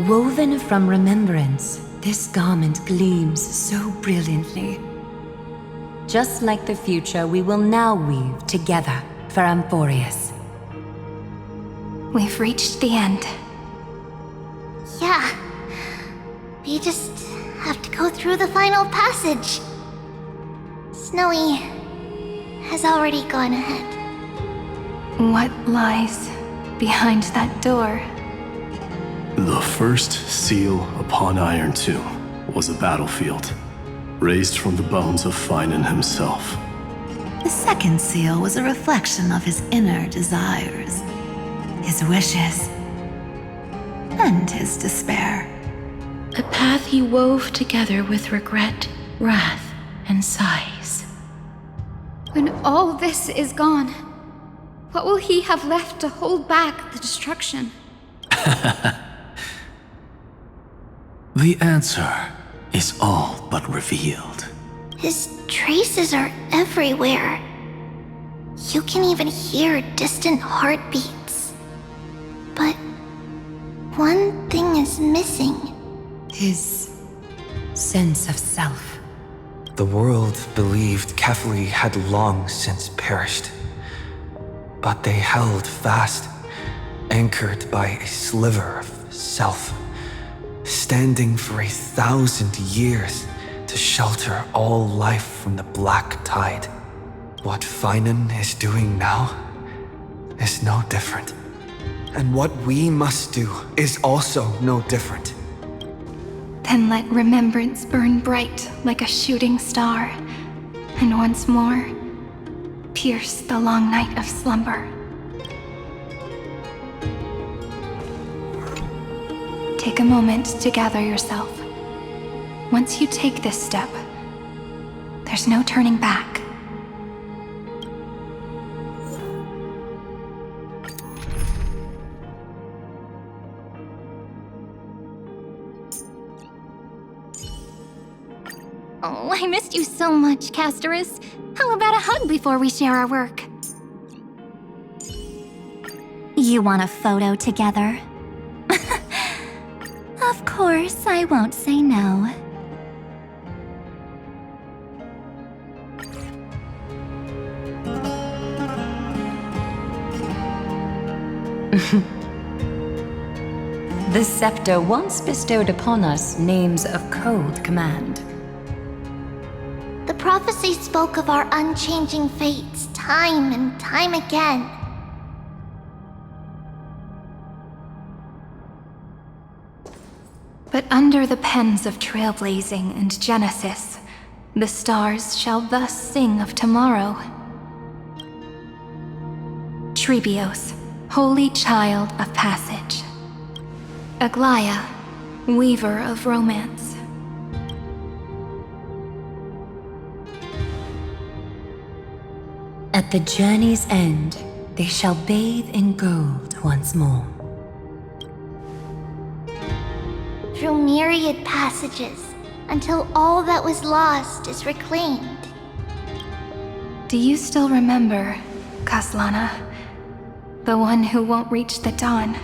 Woven from remembrance, this garment gleams so brilliantly. Just like the future we will now weave together for Amphorius. We've reached the end. Yeah. We just have to go through the final passage. Snowy has already gone ahead. What lies behind that door? The first seal upon Iron Tomb was a battlefield, raised from the bones of Finan himself. The second seal was a reflection of his inner desires, his wishes, and his despair. A path he wove together with regret, wrath, and sighs. When all this is gone, what will he have left to hold back the destruction? The answer is all but revealed. His traces are everywhere. You can even hear distant heartbeats. But one thing is missing. His sense of self. The world believed Kefli had long since perished. But they held fast, anchored by a sliver of self, standing for 1,000 years to shelter all life from the black tide. What Finan is doing now is no different. And what we must do is also no different. Then let remembrance burn bright like a shooting star, and once more, pierce the long night of slumber. Take a moment to gather yourself. Once you take this step, there's no turning back. Oh, I missed you so much, Castorus. How about a hug before we share our work? You want a photo together? Of course, I won't say no. The scepter once bestowed upon us names of cold command. The prophecy spoke of our unchanging fates time and time again. But under the pens of trailblazing and Genesis, the stars shall thus sing of tomorrow. Trebios, holy child of passage. Aglaia, weaver of romance. At the journey's end, they shall bathe in gold once more. Through myriad passages, until all that was lost is reclaimed. Do you still remember, Kaslana? The one who won't reach the dawn.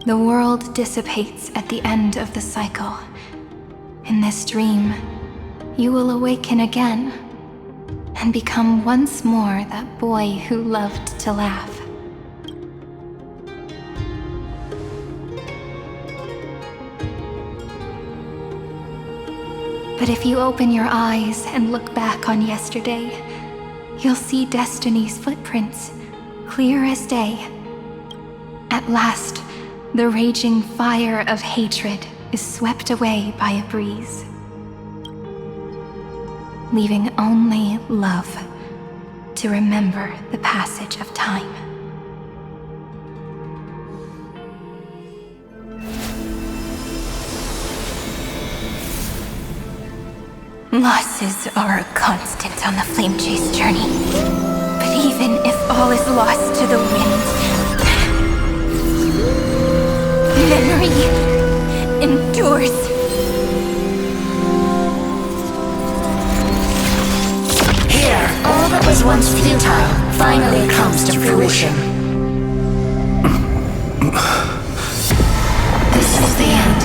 The world dissipates at the end of the cycle. In this dream, you will awaken again and become once more that boy who loved to laugh. But if you open your eyes and look back on yesterday, you'll see Destiny's footprints, clear as day. At last, the raging fire of hatred is swept away by a breeze, leaving only love to remember the passage of time. Losses are a constant on the Flame Chase journey. But even if all is lost to the wind, memory endures. Here, all that was once futile finally comes to fruition. This is the end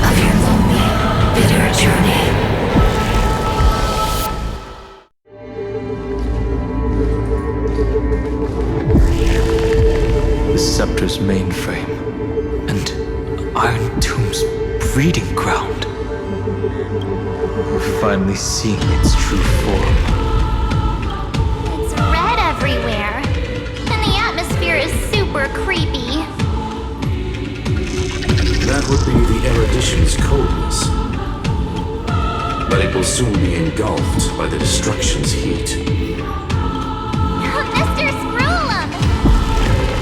of your lonely, bitter journey. The Scepter's mainframe, and Iron Tomb's breeding ground. We're finally seeing its true form. It's red everywhere, and the atmosphere is super creepy. That would be the erudition's coldness. But it will soon be engulfed by the destruction's heat. Mr. Scrollum!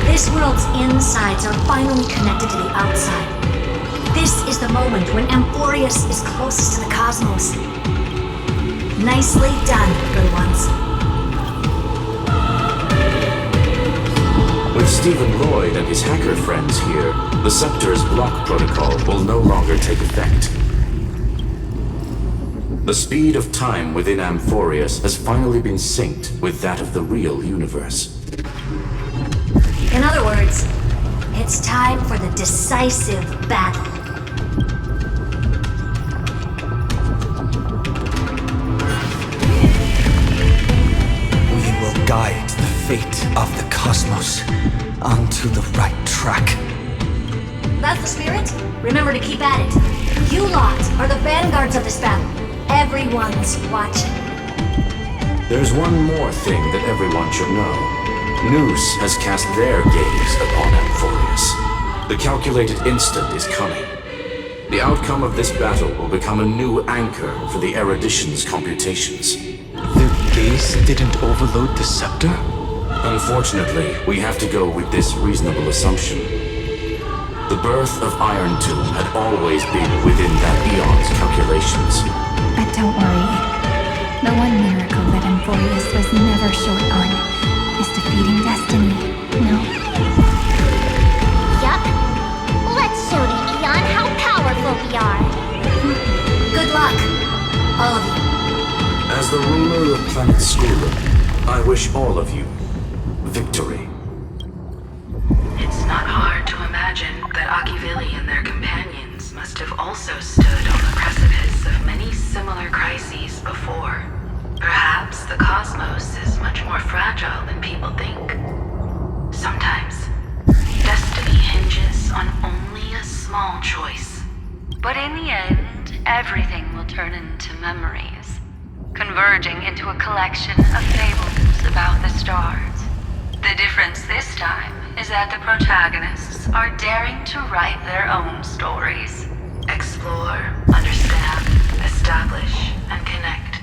This world's insides are finally connected to the outside. This is the moment when Amphorius is closest to the cosmos. Nicely done, good ones. With Stephen Lloyd and his hacker friends here, the Scepter's block protocol will no longer take effect. The speed of time within Amphorius has finally been synced with that of the real universe. In other words, it's time for the decisive battle. We will guide the fate of the cosmos onto the right track. That's the spirit? Remember to keep at it. You lot are the vanguards of this battle. Everyone's watching. There's one more thing that everyone should know. Noose has cast their gaze upon Amphorius. The calculated instant is coming. The outcome of this battle will become a new anchor for the erudition's computations. Their gaze didn't overload the Scepter? Unfortunately, we have to go with this reasonable assumption. The birth of Iron Tomb had always been within that eon's calculations. But don't worry. The one miracle that Amphorius was never short on is defeating Destiny, no? Yup. Let's show the Eon how powerful we are. Good luck, all of you. As the ruler of Planet Skoolum, I wish all of you victory. It's not hard to imagine that Akivili and their companions must have also stood on the precipice of many similar crises before. Perhaps the cosmos is much more fragile than people think. Sometimes, destiny hinges on only a small choice. But in the end, everything will turn into memories, converging into a collection of fables about the stars. The difference this time is that the protagonists are daring to write their own stories. explore, understand, establish, and connect.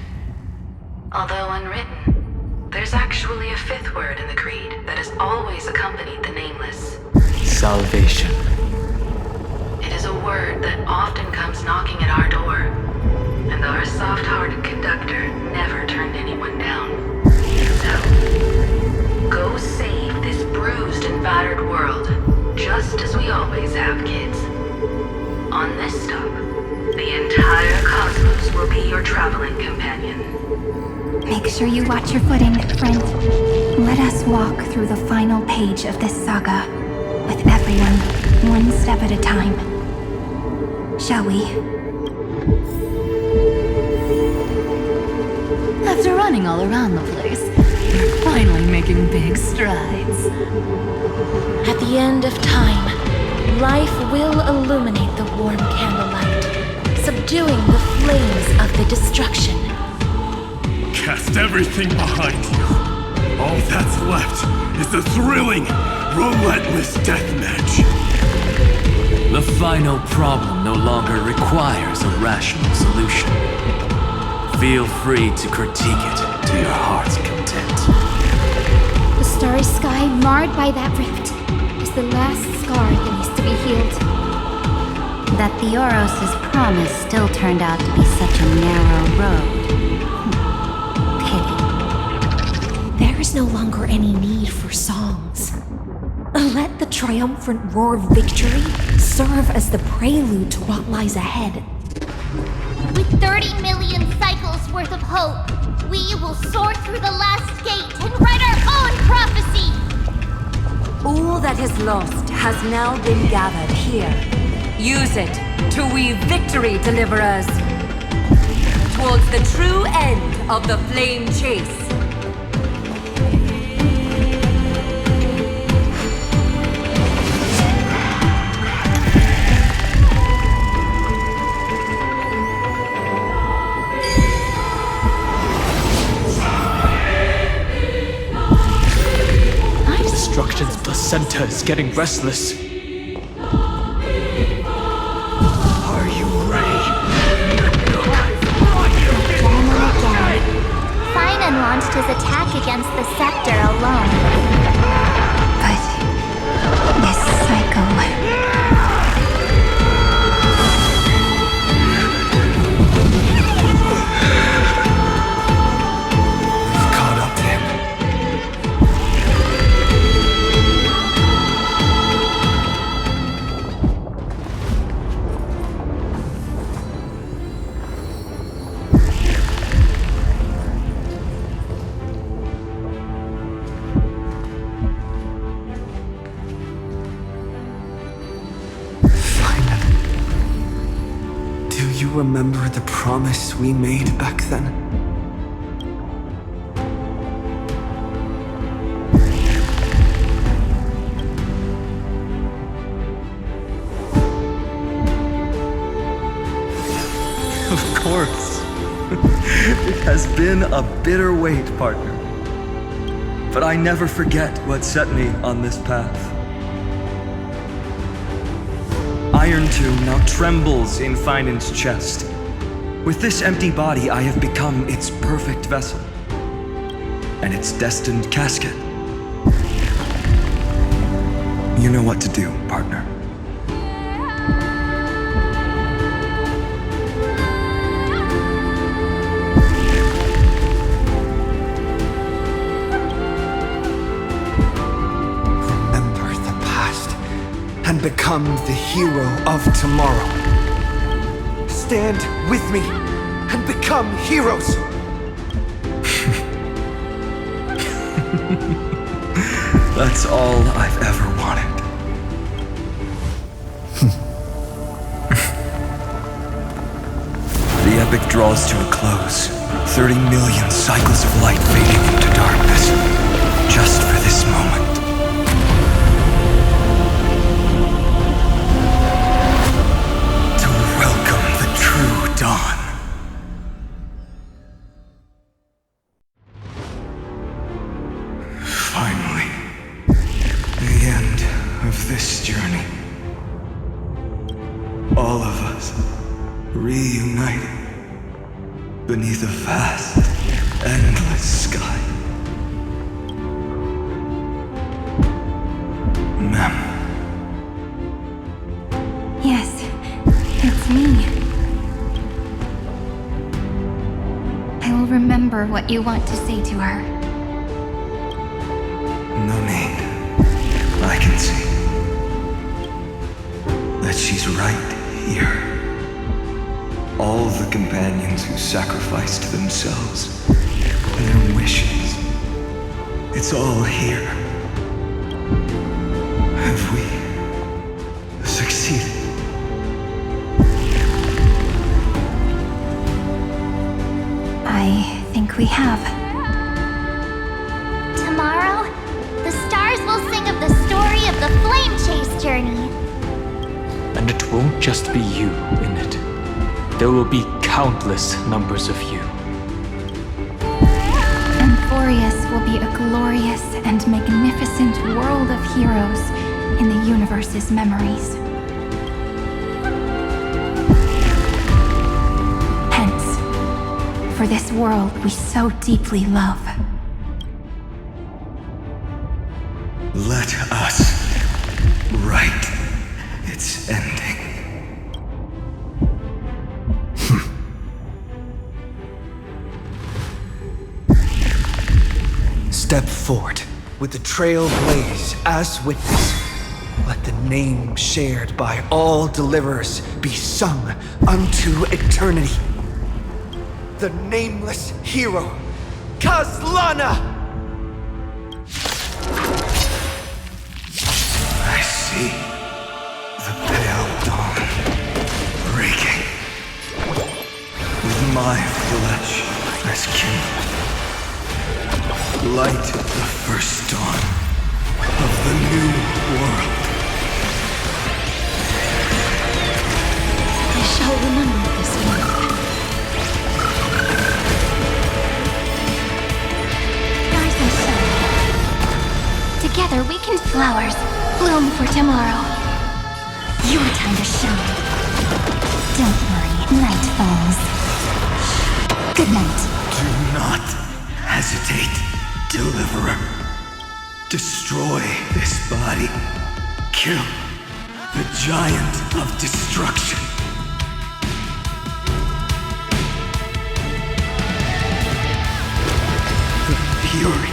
Although unwritten, there's actually a fifth word in the creed that has always accompanied the nameless. Salvation. It is a word that often comes knocking at our door, and our soft-hearted conductor never turned anyone down. So, go save this bruised and battered world, just as we always have, kids. On this stop, the entire cosmos will be your traveling companion. Make sure you watch your footing, friend. Let us walk through the final page of this saga, with everyone, one step at a time. Shall we? After running all around the place, we're finally making big strides. At the end of time, life will illuminate the warm candlelight, subduing the flames of the destruction. Cast everything behind you. All that's left is the thrilling, relentless deathmatch. The final problem no longer requires a rational solution. Feel free to critique it to your heart's content. The starry sky marred by that rift is the last scar that needs to be healed. That Theoros' promise still turned out to be such a narrow road. Pity. There is no longer any need for songs. Let the triumphant roar of victory serve as the prelude to what lies ahead. With 30 million cycles worth of hope, we will soar through the last gate and write our own prophecy! All that is lost has now been gathered here. Use it to weave victory, deliverers, towards the true end of the flame chase. Destruction's placenta is getting restless. Are you ready? Finan launched his attack against the scepter alone. But this cycle... Caught up to him. Do you remember the promise we made back then? Of course. It has been a bitter wait, partner. But I never forget what set me on this path. Iron Tomb now trembles in Finan's chest. With this empty body, I have become its perfect vessel. And its destined casket. You know what to do, partner. Remember the past and become the hero of tomorrow. Stand with me and become heroes. That's all I've ever wanted. The epic draws to a close. 30 million cycles of light fading into darkness. Just for this moment. To welcome the true dawn. Finally. The end of this journey. All of us reunited beneath a vast, endless sky. Ma'am. Yes, it's me. I will remember what you want to say to her. No need. I can see that she's right here. All the companions who sacrificed themselves, their wishes, it's all here. Have we succeeded? I think we have. Tomorrow, the stars will sing of the story of the Flame Chase journey. And it won't just be you in it. There will be countless numbers of you. Amphorius will be a glorious and magnificent world of heroes in the universe's memories. Hence, for this world we so deeply love. Let us write its ending. Step forward, with the trail blaze as witness. Let the name shared by all deliverers be sung unto eternity. The nameless hero, Kazlana! I see the pale dawn breaking, with my flesh as kindled. Light the first dawn of the new world. I shall remember this one. Stars and sun. Together we can flowers bloom for tomorrow. Your time to shine. Don't worry, night falls. Good night. Do not hesitate, Deliverer. Destroy this body. Kill the giant of destruction. The fury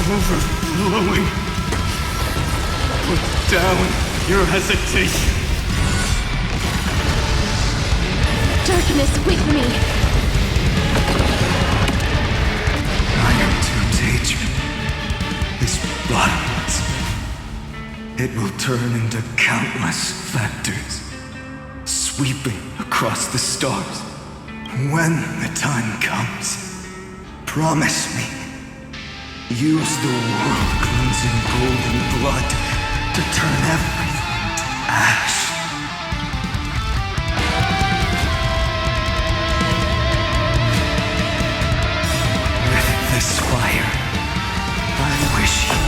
overflowing. Put down your hesitation. Darkness with me. I am too dangerous. This bottomless. It will turn into countless factors, sweeping across the stars. When the time comes, promise me, use the world-cleansing golden blood to turn everything to ash. With this fire, I wish you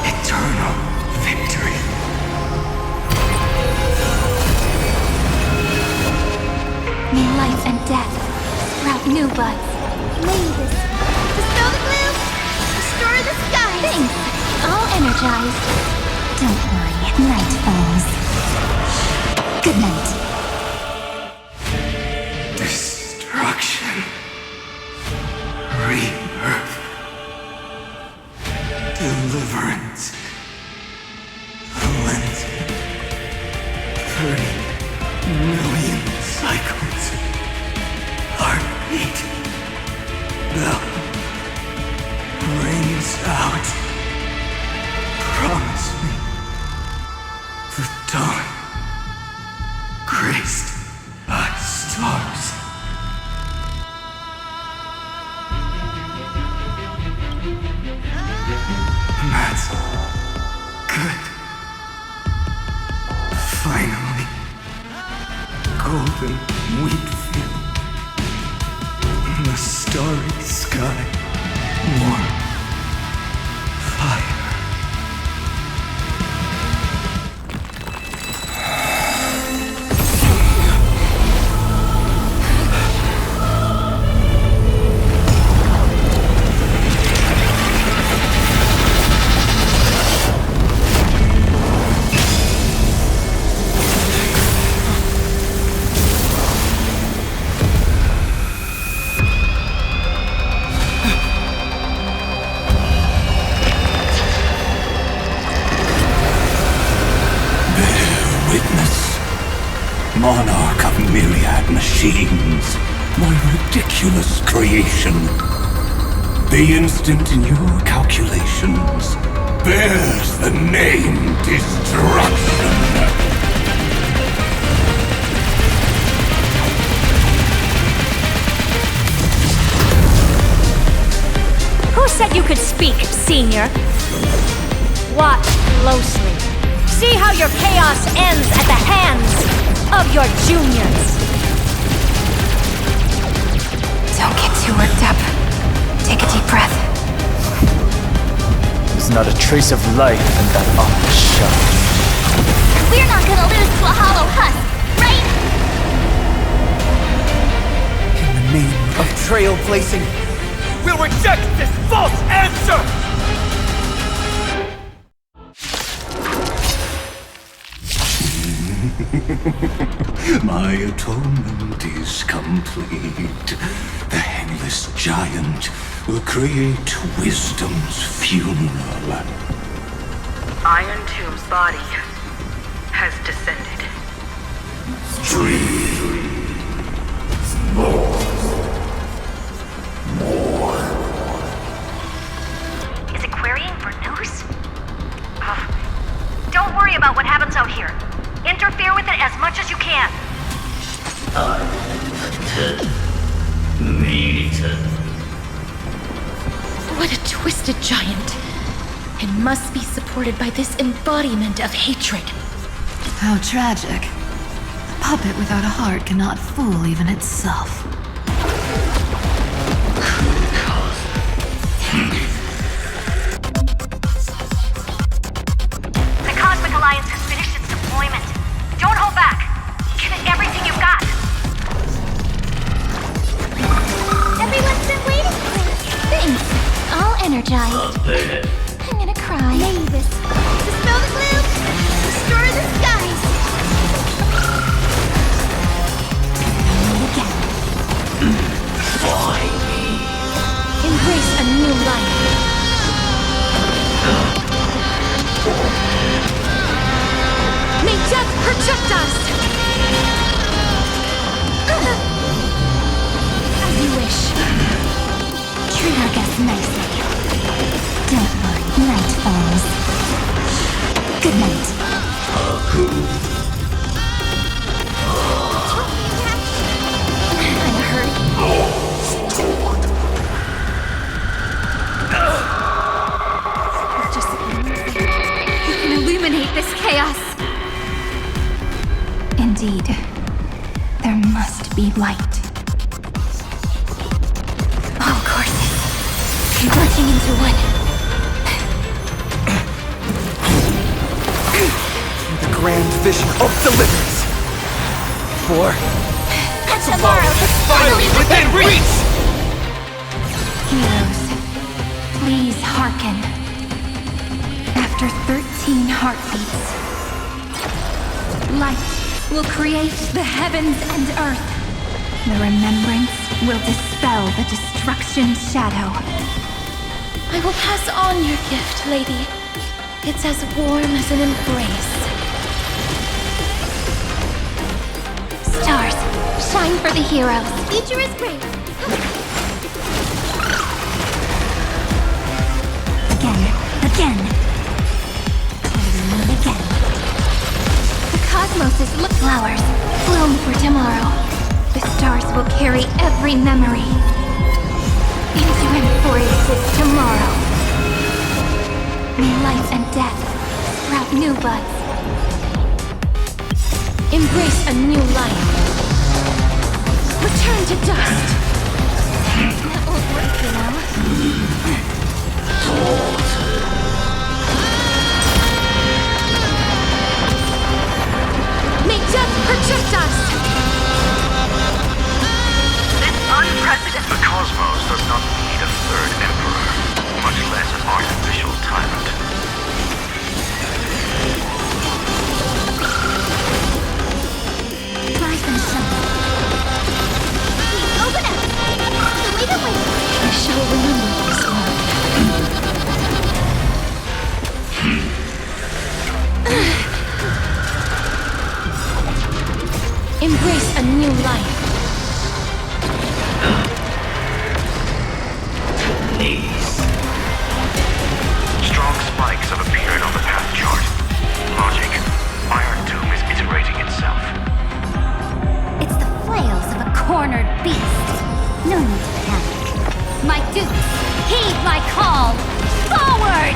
eternal victory. May life and death sprout new buds. May this bestow the gloom, restore the skies. Thanks. All energized. Don't worry, night falls. Good night. Destruction. Rebirth. Deliverance. Cleansing. 30 million cycles. Heartbeat. Bell. Rings out. Promise me. The dawn. Graced by stars. That's good. Finally. Golden wheat field. In the starry sky. Warm. Fire. madness. Monarch of myriad machines, my ridiculous creation. The instant in your calculations bears the name destruction. Who said you could speak, Senior? Watch closely. See how your chaos ends at the hands of your juniors. Don't get too worked up. Take a deep breath. There's not a trace of life in that awful shell. We're not gonna lose to a hollow husk, right? In the name of trailblazing, we'll reject this false answer! My atonement is complete. The Handless Giant will create wisdom's funeral. Iron Tomb's body has descended. Is it querying for news? Don't worry about what happens out here. Interfere with it as much as you can. What a twisted giant. It must be supported by this embodiment of hatred. How tragic. A puppet without a heart cannot fool even itself. The Cosmic Alliance has finished its deployment. Don't hold back. Give it everything you've got. Everyone's been waiting for it. Thanks. All energized. I'm gonna cry. Mavis, dispel the gloom. Restore the skies. Again. Embrace a new life. May death protect us! As you wish. Treat our guests nicely. Don't worry, night falls. Good night. I'm hurt. Just you can illuminate this chaos. Indeed, there must be light. All courses converging into one. The grand vision of deliverance. For Tomorrow is finally within reach! Heroes, please hearken. After 13 heartbeats, light will create the heavens and earth. The remembrance will dispel the destruction's shadow. I will pass on your gift, lady. It's as warm as an embrace. Stars, shine for the heroes. Future is great. Again. And again. The cosmos is flowers, bloom for tomorrow. The stars will carry every memory into Emphorius' tomorrow. May life and death sprout new buds. Embrace a new life. Return to dust. That won't work, you know. May death protect us! It's unprecedented. The cosmos does not need a third emperor, much less an artificial tyrant. Rise and shine. Please open up. The way that waits. I shall remember this one. Embrace a new life. Knees. Strong spikes have appeared on the path chart. Logic. Iron Tomb is iterating itself. It's the flails of a cornered beast. No need to panic. My dukes, heed my call! Forward!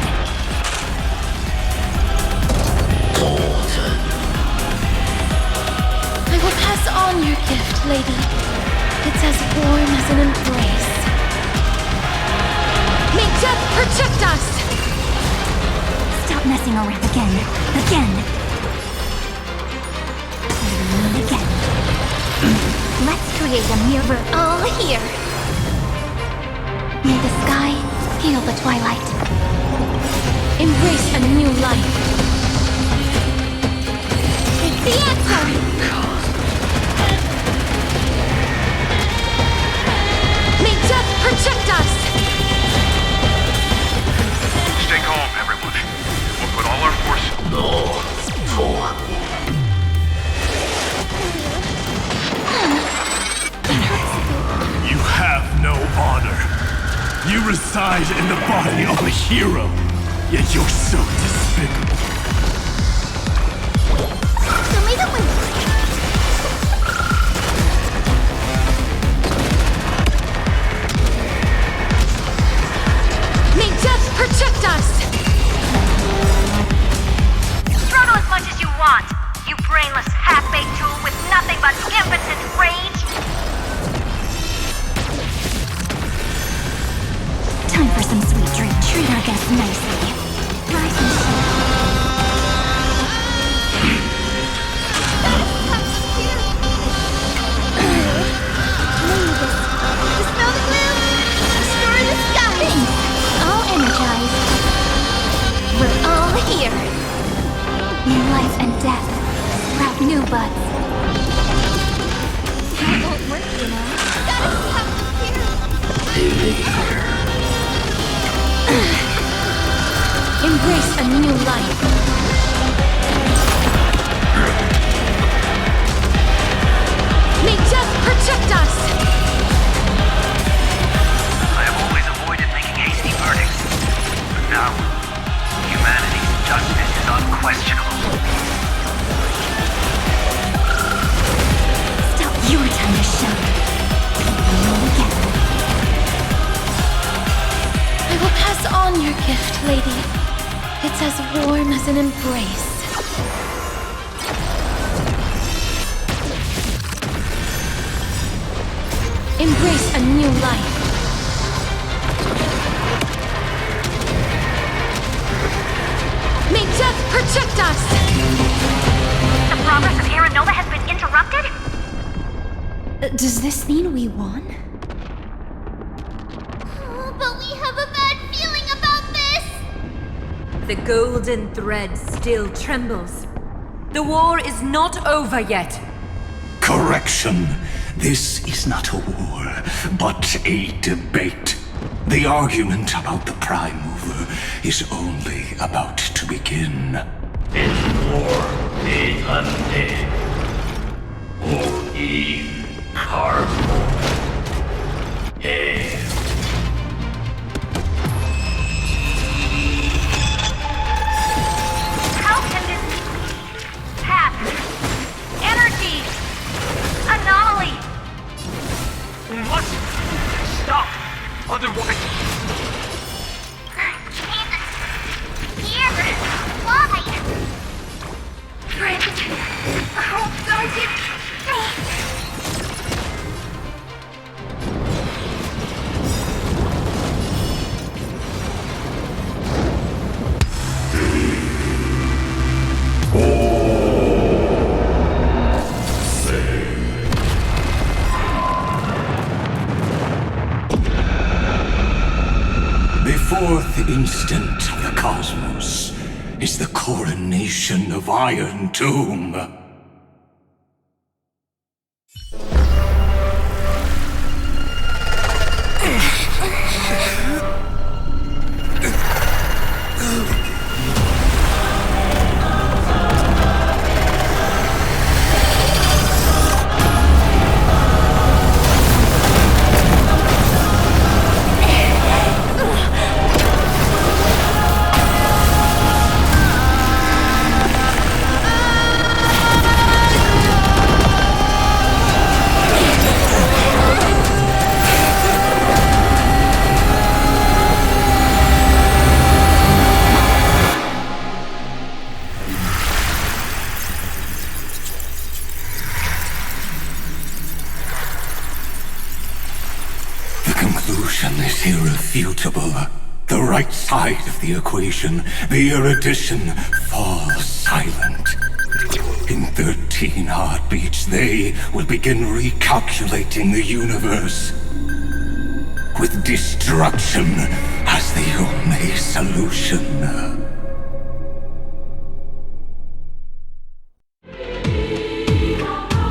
I will pass on your gift, lady. It's as warm as an embrace. May death protect us! Stop messing around again. Again. And again. Let's create a mirror all here. May the sky heal the twilight. Embrace a new life. It's the answer! May death protect us! Stay calm, everyone. We'll put all our forces. No. You have no honor. You reside in the body of a hero, yet you're so despicable. Show me the way. May death protect us! Struggle as much as you want, you brainless half-baked tool with nothing but impotent rage! Time for some sweet drink. Treat our guests nicely. Rise and shine. Dispel the gloom! Destroy the sky! Thanks. All energized. We're all here. In life and death, sprout new buds. That won't work, you know. Gotta see how it appears. Embrace a new life. May death protect us! I have always avoided making hasty verdicts. But now, humanity's justice is unquestionable. Stop your time to shine. Again. I will pass on your gift, lady. It's as warm as an embrace. Embrace a new life. May death protect us! The progress of Aeronova has been interrupted? Does this mean we won? Oh, but we have a bad feeling about this! The golden thread still trembles. The war is not over yet. Correction. This is not a war, but a debate. The argument about the Prime Mover is only about to begin. It's war is undead. Or in cardboard. How can this happen? Energy! Anomaly! We must stop. Otherwise... Here! Why? Friend! Oh, don't you... The fourth instant of the cosmos is the coronation of Iron Tomb. conclusion is irrefutable. The right side of the equation, the erudition, falls silent. In 13 heartbeats, they will begin recalculating the universe, with destruction as the only solution.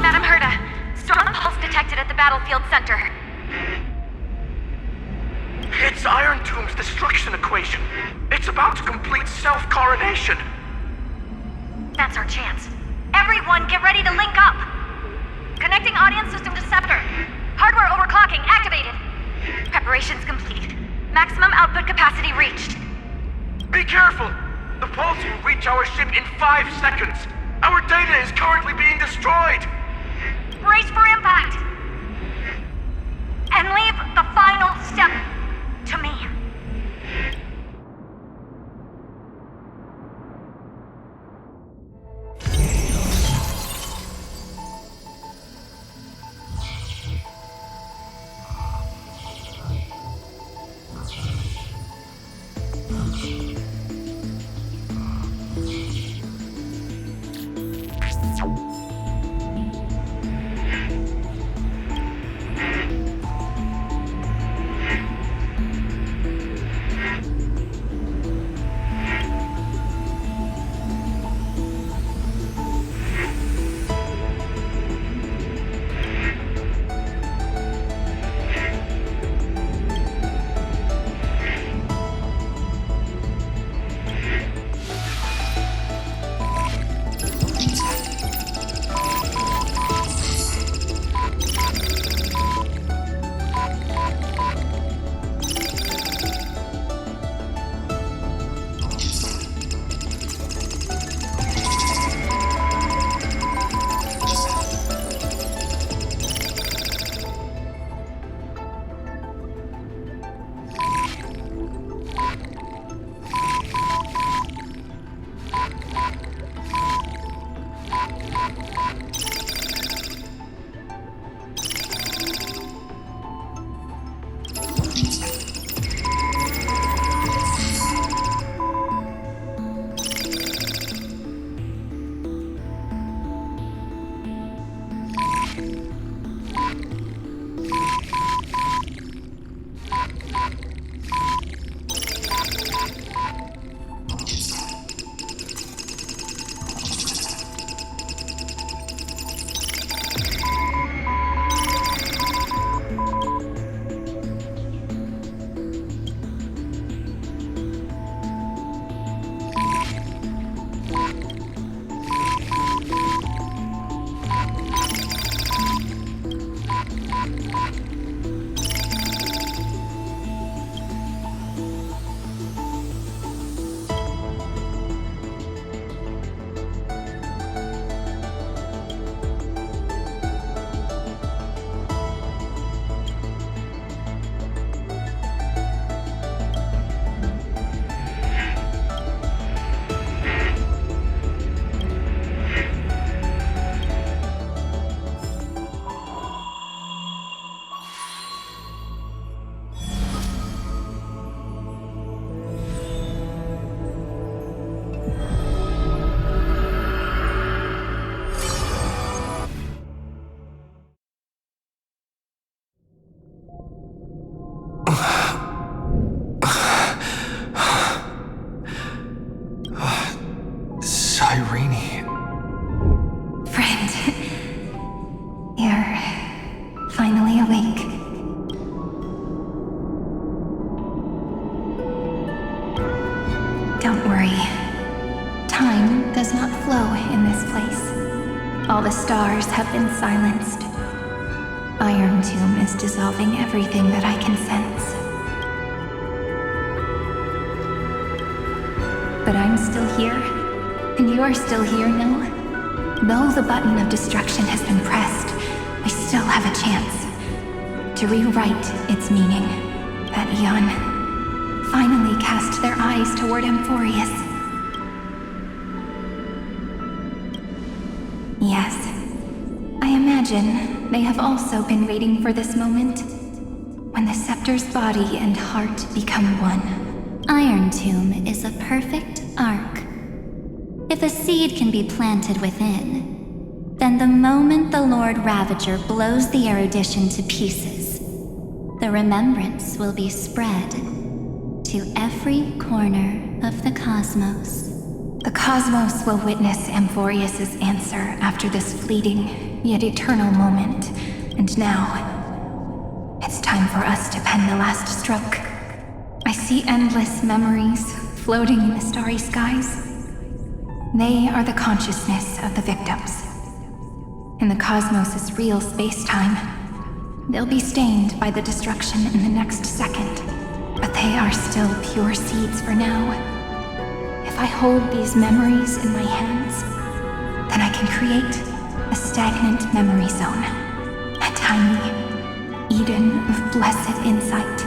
Madam Herda, storm pulse detected at the battlefield center. It's Iron Tomb's destruction equation. It's about to complete self-coronation. That's our chance. Everyone, get ready to link up! Connecting audience system to Scepter. Hardware overclocking activated. Preparations complete. Maximum output capacity reached. Be careful! The pulse will reach our ship in 5 seconds. Our data is currently being destroyed. Brace for impact! And leave the final step to me. Don't worry. Time does not flow in this place. All the stars have been silenced. Iron Tomb is dissolving everything that I can sense. But I'm still here, and you're still here, no? Though the button of destruction has been pressed, we still have a chance to rewrite its meaning. That Eon finally cast their eyes toward Amphorius. Yes, I imagine they have also been waiting for this moment, when the scepter's body and heart become one. Iron Tomb is a perfect arc. If a seed can be planted within, then the moment the Lord Ravager blows the erudition to pieces, the remembrance will be spread to every corner of the cosmos. The cosmos will witness Amphorius' answer after this fleeting, yet eternal moment. And now, it's time for us to pen the last stroke. I see endless memories floating in the starry skies. They are the consciousness of the victims. In the cosmos' real space-time, they'll be stained by the destruction in the next second. But they are still pure seeds for now. If I hold these memories in my hands, then I can create a stagnant memory zone. A tiny Eden of blessed insight.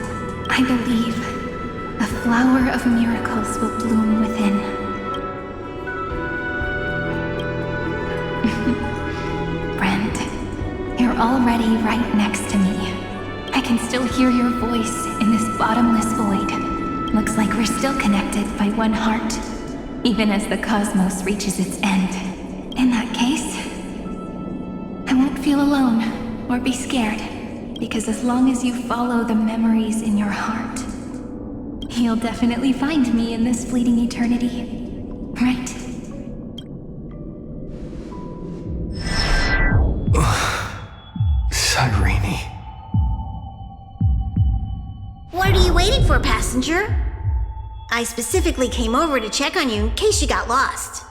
I believe a flower of miracles will bloom within. Brent, you're already right next to me. I can still hear your voice in this bottomless void. Looks like we're still connected by one heart, even as the cosmos reaches its end. In that case, I won't feel alone or be scared, because as long as you follow the memories in your heart, you'll definitely find me in this fleeting eternity, right? Cyrene. What are you waiting for, passenger? I specifically came over to check on you in case you got lost.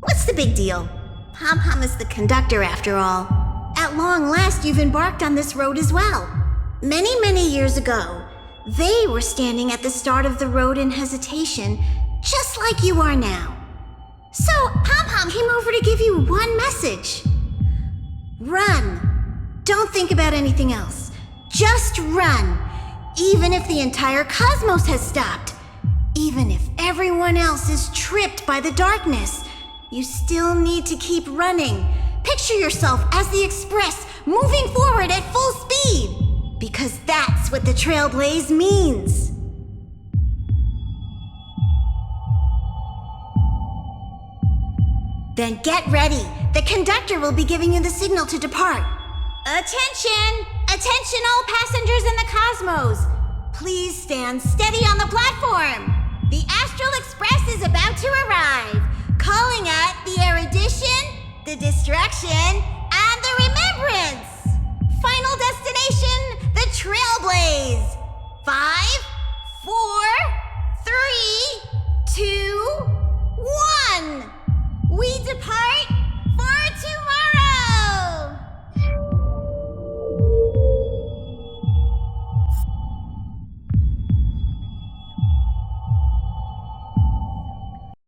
What's the big deal? Pom-Pom is the conductor after all. At long last, you've embarked on this road as well. Many years ago, they were standing at the start of the road in hesitation, just like you are now. So, Pom-Pom came over to give you one message. Run. Don't think about anything else. Just run. Even if the entire cosmos has stopped. Even if everyone else is tripped by the darkness. You still need to keep running. Picture yourself as the Express, moving forward at full speed. Because that's what the Trailblaze means. Then get ready. The conductor will be giving you the signal to depart. Attention! Attention all passengers in the cosmos! Please stand steady on the platform! The Astral Express is about to arrive, calling at the erudition, the destruction, and the remembrance! Final destination, the Trailblaze! 5, 4, 3, 2, 1! We depart